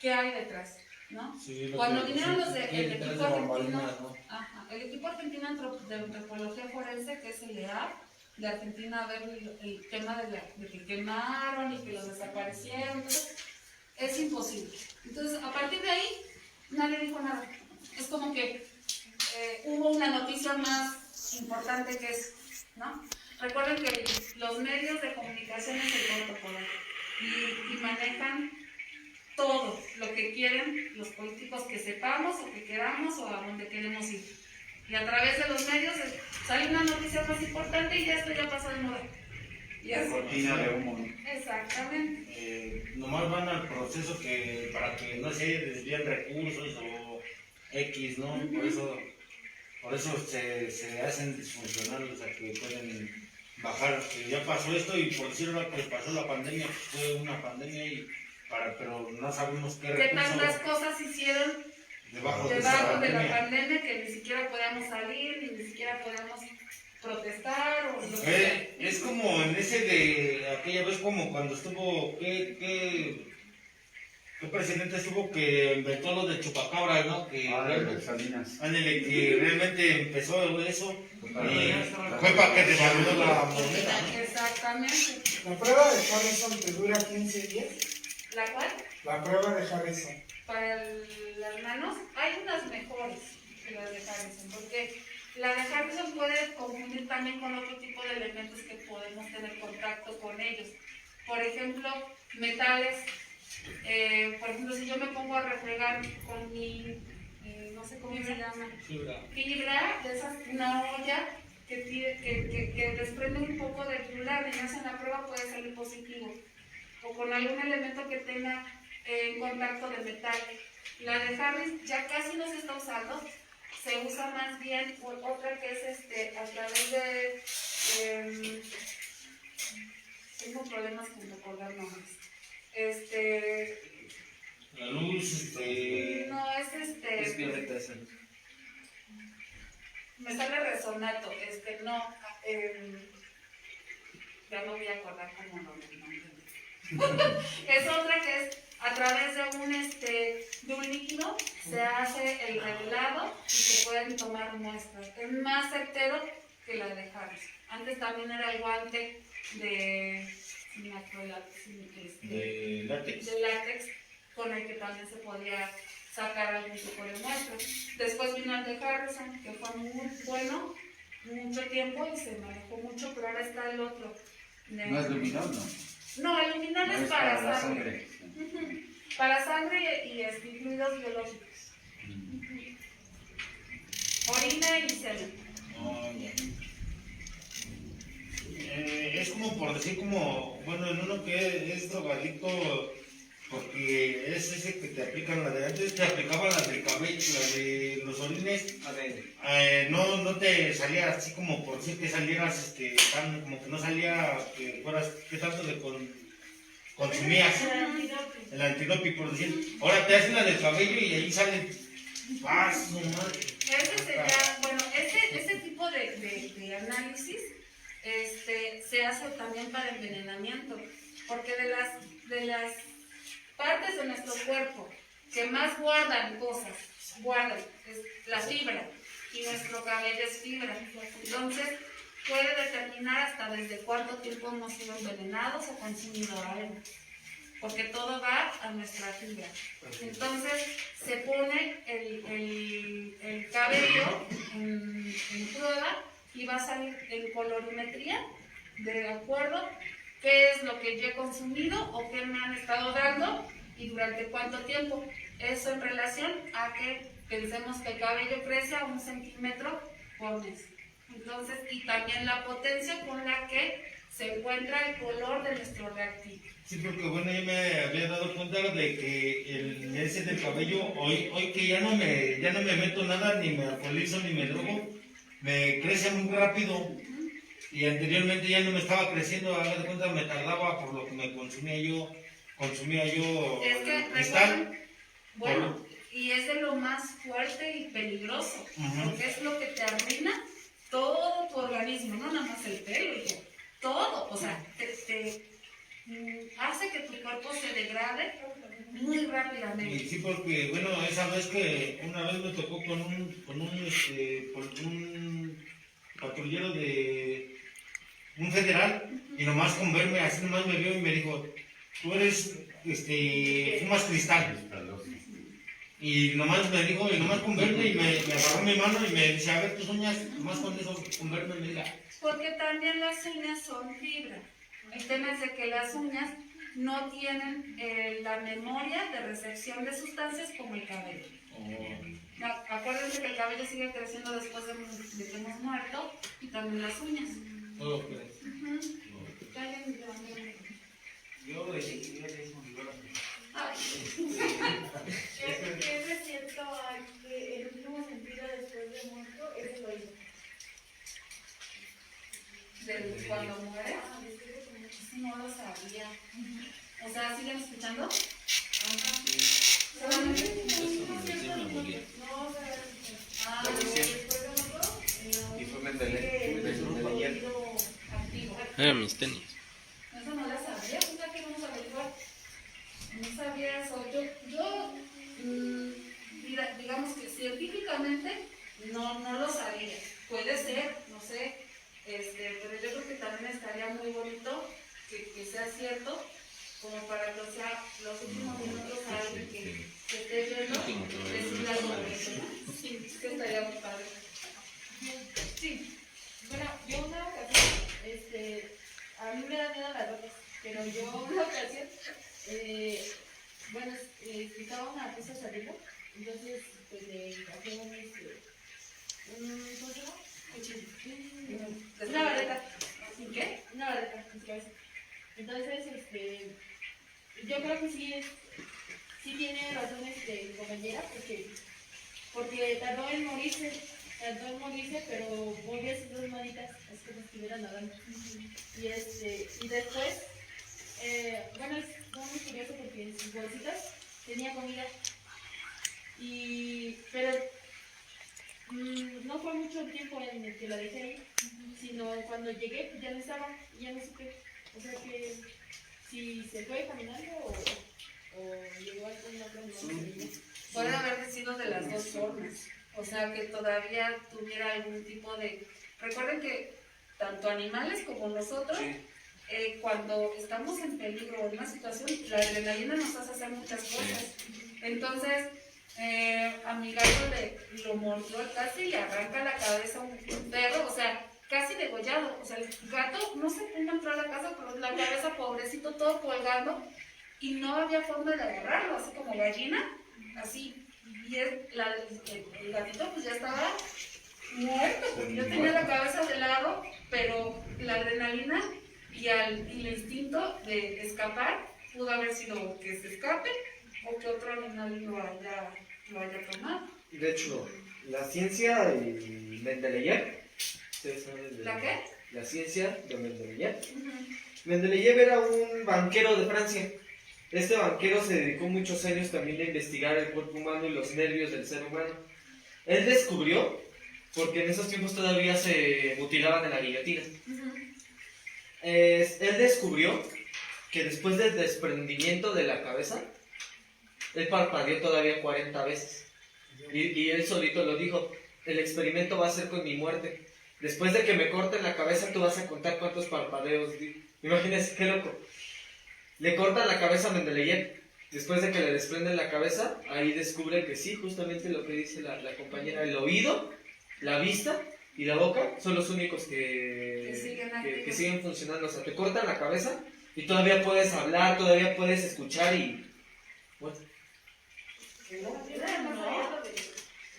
qué hay detrás, ¿no? Sí, cuando vinieron el equipo argentino, ¿no? El equipo argentino de antropología forense, que es el EAP, de Argentina, a ver el tema de que quemaron y que los desaparecieron, entonces es imposible. Entonces, a partir de ahí, nadie dijo nada. Es como que hubo una noticia más importante que es, ¿no? Recuerden que los medios de comunicación es el corto poder y manejan todo lo que quieren los políticos que sepamos o que queramos o a donde queremos ir. Y a través de los medios sale una noticia más importante y ya esto ya pasó de moda. Cortina de humo, ¿no? Exactamente. Nomás van al proceso para que no se desvíen recursos o X, ¿no? Por eso se hacen disfuncionales, o sea, que pueden bajar, que ya pasó esto y por decirlo que pasó la pandemia, pues fue una pandemia pero no sabemos qué recursos... ¿Qué tantas cosas hicieron debajo de la pandemia que ni siquiera podíamos salir, ni siquiera podíamos protestar o lo que sea? Es como en ese de aquella vez como cuando estuvo, ¿qué presidente estuvo que inventó lo de chupacabras, ¿no? Que Salinas. Que realmente empezó eso y fue para que devaluó la moneda, ¿no? Exactamente. ¿La prueba de Harrison te dura 15 días? ¿La cual? La prueba de Harrison. Para las manos hay unas mejores que las de Harrison, porque la de Harrison puede confundir también con otro tipo de elementos que podemos tener contacto con ellos. Por ejemplo, metales. Por ejemplo, si yo me pongo a refregar con mi, no sé cómo se llama, fibra, de esas, una olla que desprende un poco de fibra, y hacen la prueba puede salir positivo. O con algún elemento que tenga contacto de metal. La de Harris ya casi no se está usando, se usa más bien otra que es a través de... tengo problemas con recordar nombres. La luz, no, Es violeta esa. me sale resonato, ya no voy a acordar cómo lo es otra que es a través de un líquido se hace el revelado y se pueden tomar muestras. Es más certero que la de Harris. Antes también era el guante de látex con el que también se podía sacar algún tipo de muestra. Después vino el de Harrison, que fue muy bueno, mucho tiempo y se manejó mucho, pero ahora está el otro. ¿No es luminol, no? No, el luminol es para la sangre. sangre. Para sangre y fluidos biológicos. fiebre y celo. Oh, ya. Es como por decir como, bueno, en uno que es drogadicto, porque es ese que te aplican la de antes, te aplicaban la del cabello, la de los orines, no te salía así como por decir que salieras, tan, como que no salía, que fueras, que tanto de consumías, el antidopi por decir, ahora te hacen la del cabello y ahí salen, paso, madre. Ese sería, bueno, ese tipo de análisis se hace también para envenenamiento, porque de las partes de nuestro cuerpo que más guardan cosas, es la fibra, y nuestro cabello es fibra. Entonces, puede determinar hasta desde cuánto tiempo hemos sido envenenados o consumido algo, porque todo va a nuestra fibra. Entonces, se pone el cabello en prueba y va a salir en colorimetría, de acuerdo qué es lo que yo he consumido o qué me han estado dando y durante cuánto tiempo. Eso en relación a que pensemos que el cabello crece a 1 centímetro por mes. Entonces, y también la potencia con la que se encuentra el color de nuestro reactivo. Sí, porque bueno, yo me había dado cuenta de que ese del cabello, hoy que ya no me meto nada, ni me alcoholizo, ni me drogo, me crece muy rápido. Y anteriormente ya no me estaba creciendo, a de cuenta me tardaba por lo que me consumía yo es que, cristal. Bueno, y es de lo más fuerte y peligroso, porque es lo que te arruina todo tu organismo, no nada más el pelo, todo, o sea, te hace que tu cuerpo se degrade muy rápidamente. Y sí, porque bueno, esa vez que una vez me tocó con un patrullero de un federal, y nomás con verme, así nomás me vio y me dijo, tú eres, fumas cristal. Y nomás me dijo, y nomás con verme, y me agarró mi mano y me dice, a ver tus uñas, nomás con eso, con verme, me diga. Porque también las uñas son fibra. El tema es de que las uñas no tienen la memoria de recepción de sustancias como el cabello. No, acuérdense que el cabello sigue creciendo después de que hemos muerto, y también las uñas. Todo crece. Yo le hice un lugar. ¿Es cierto que el último sentido después de muerto es el oído? ¿De cuando muere? Eso no lo sabía. O sea, ¿siguen escuchando? Ajá. Y fue Mendeley. Mis tenis. Eso no la sabía, fíjate que vamos a averiguar. No sabía eso. Yo digamos que científicamente no lo sabía. Puede ser, no sé, pero yo creo que también estaría muy bonito que sea cierto, como para que, o sea, los últimos minutos a alguien que esté viendo, decirle algo bonito, ¿no? Sí, que estaría muy padre. Sí. Bueno, yo una ocasión, a mí me da miedo las rocas, pero yo una ocasión, estaba una pieza saliendo, entonces pues le traje ¿cómo se llama? Una vareta. ¿Sin qué? Una vareta en su cabeza. Entonces, yo creo que sí tiene razón mi compañera, porque tardó en morirse, pero volvió a sus 2 manitas, es como si estuviera nadando. Y después, bueno, es muy curioso porque en sus bolsitas tenía comida, pero no fue mucho tiempo en el que la dejé ahí, sino cuando llegué pues ya no estaba, y ya no supe, o sea que si se fue caminando o llegó a algún otro lugar. Puede haber sido de las dos formas, o sea que todavía tuviera algún tipo de... Recuerden que tanto animales como nosotros, cuando estamos en peligro o en una situación, la adrenalina nos hace hacer muchas cosas. Entonces, a mi gato lo mordió casi y le arranca la cabeza a un perro, o sea, casi degollado. O sea, el gato no se pudo entrar a la casa, pero la cabeza, pobrecito, todo colgando, y no había forma de agarrarlo, así como gallina, así. Y el gatito pues ya estaba muerto, porque yo tenía la cabeza de lado, pero la adrenalina y el instinto de escapar pudo haber sido que se escape o que otro animal lo haya tomado. De hecho, la ciencia y Mendeleev, ¿ustedes saben de ¿La qué? la ciencia de Mendeleev? Ujú. Mendeleev era un banquero de Francia. Este banquero se dedicó muchos años también a investigar el cuerpo humano y los nervios del ser humano. Él descubrió, porque en esos tiempos todavía se mutilaban en la guillotina, él descubrió que después del desprendimiento de la cabeza, él parpadeó todavía 40 veces. Y él solito lo dijo, el experimento va a ser con mi muerte. Después de que me corten la cabeza, tú vas a contar cuántos parpadeos di. Imagínense, qué loco. Le cortan la cabeza a Mendeleev. Después de que le desprenden la cabeza, ahí descubre que sí, justamente lo que dice la compañera, el oído, la vista y la boca son los únicos que siguen funcionando. O sea, te cortan la cabeza y todavía puedes hablar, todavía puedes escuchar y... Bueno.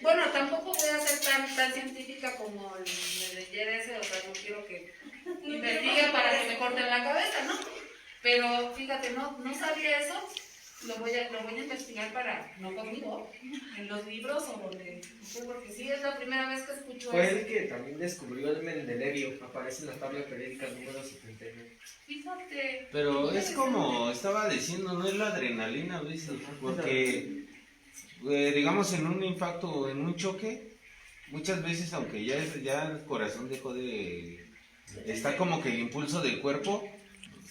Bueno, tampoco voy a ser tan científica como el de ese, o sea, no quiero que investigue para que me corten la cabeza, ¿no? Pero fíjate, no sabía eso, lo voy a investigar para, no conmigo, en los libros o donde, porque sí, es la primera vez que escucho Fue eso. el que también descubrió el Mendelevio, aparece en la tabla periódica número 79. Fíjate. Pero es como estaba diciendo, no es la adrenalina, Luis, porque digamos en un impacto o en un choque, muchas veces aunque ya el corazón dejó de... está como que el impulso del cuerpo,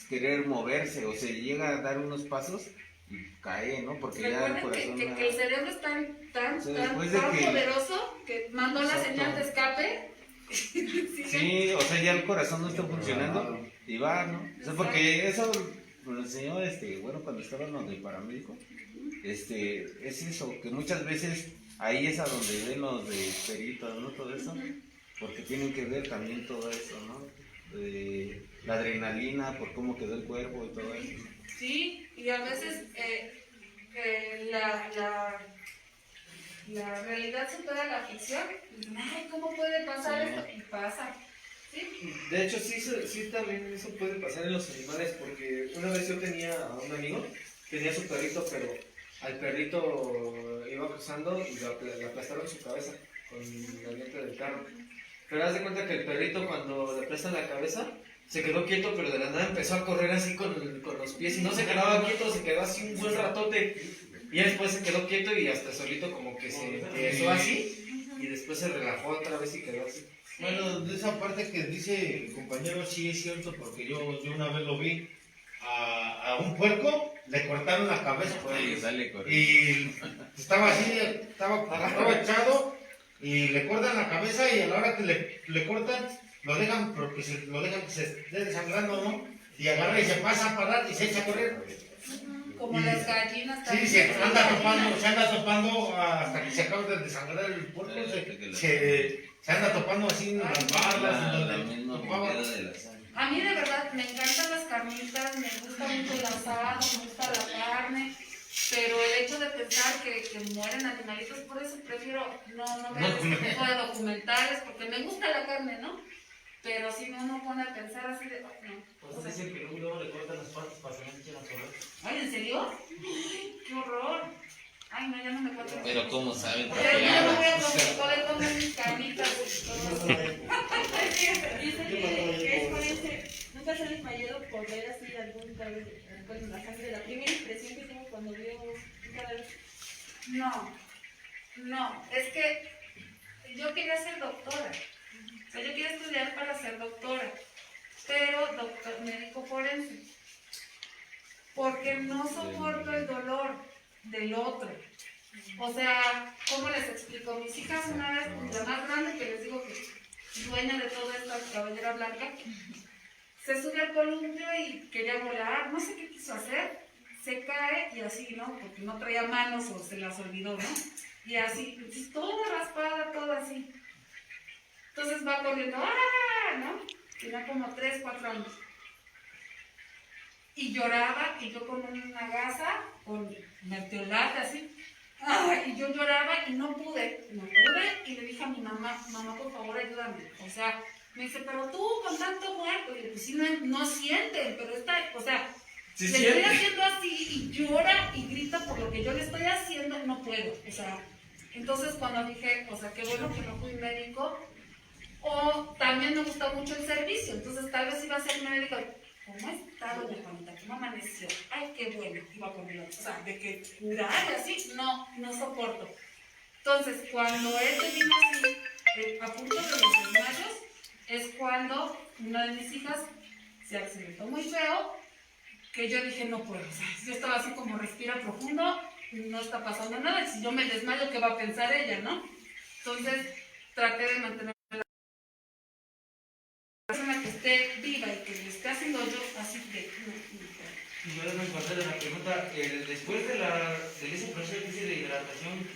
querer moverse o se llega a dar unos pasos y cae, ¿no? Porque ya el corazón... que el cerebro es tan que... poderoso que mandó la señal de escape. Sí, o sea, ya el corazón no está funcionando y va, ¿no? O sea, porque eso lo enseñó, bueno, cuando estábamos de paramédico, es eso, que muchas veces ahí es a donde ven los de peritos, ¿no? Todo eso, porque tienen que ver también todo eso, ¿no? La adrenalina, por cómo quedó el cuerpo y todo eso. Sí, y a veces la realidad supera la ficción. Ay, ¿cómo puede pasar esto? Y pasa. ¿Sí? De hecho, sí también eso puede pasar en los animales, porque una vez yo tenía a un amigo, tenía su perrito, pero al perrito iba cruzando y le aplastaron su cabeza con la llanta del carro. Pero haz de cuenta que el perrito, cuando le aplastan la cabeza, se quedó quieto, pero de la nada empezó a correr así con los pies y no se quedaba quieto, se quedó así un buen ratote. Y después se quedó quieto y hasta solito como que se empezó así y después se relajó otra vez y quedó así. Bueno, de esa parte que dice el compañero sí es cierto, porque yo una vez lo vi a un puerco, le cortaron la cabeza y estaba así, estaba echado y le cortan la cabeza y a la hora que le cortan lo dejan porque lo dejan que se esté desangrando, ¿no? Y agarra y se pasa a parar y se echa a correr. Como las gallinas Sí, también. se anda topando hasta que se acaba de desangrar el puerco, se anda topando así en las barras, en donde topaba. A mí de verdad me encantan las carnitas, me gusta mucho el asado, me gusta la carne, pero el hecho de pensar que mueren animalitos, por eso prefiero no ver este tipo de documentales, porque me gusta la carne, ¿no? Pero si no uno pone a pensar así de, no. Pues dicen que luego le cortan las patas para que no se quieran correr. Ay, ¿en serio? Ay, qué horror. Ay, no, ya no me cuento. Pero ¿cómo saben? Pero ya no voy a poder comer mis carnitas y todo. Dice que es forense. ¿Nunca se ha desmayado por ver así algún cadáver, bueno, la sangre, la primera impresión que tuvo cuando vio un cadáver? No, es que yo quería ser doctora. O sea, yo quería estudiar para ser doctora, pero médico forense. Porque no soporto el dolor del otro. O sea, ¿cómo les explico? Mis hijas una vez, la más grande que les digo que dueña de toda esta cabellera blanca, se sube al columpio y quería volar, no sé qué quiso hacer, se cae y así, ¿no? Porque no traía manos o se las olvidó, ¿no? Y así, toda raspada, toda así. Entonces va corriendo, ¡ah! ¿No? Tenía como 3, 4 años. Y lloraba, y yo con una gasa, con mertiolate así, Ay, y yo lloraba y no pude, y le dije a mi mamá, mamá, por favor, ayúdame. O sea, me dice, pero tú con tanto muerto, y yo, pues sí, no sienten, pero está, o sea, Sí, le siente. estoy haciendo así y llora y grita por lo que yo le estoy haciendo, no puedo, o sea, entonces cuando dije, o sea, qué bueno que no fui médico, o también me gusta mucho el servicio, entonces tal vez iba a ser médico. ¿Cómo está doña Juanita? ¿Cómo amaneció? Ay, qué bueno, iba con el otro. O sea, de que curar y así, no soporto. Entonces, cuando él termina así, a punto de los desmayos, es cuando una de mis hijas se accidentó muy feo, que yo dije, no puedo. O sea, yo estaba así como respira profundo, no está pasando nada, y si yo me desmayo, ¿qué va a pensar ella, no? Entonces, traté de mantener persona que esté viva y que le esté haciendo yo así de Y yo me encontré de la pregunta, después de ese proceso de hidratación,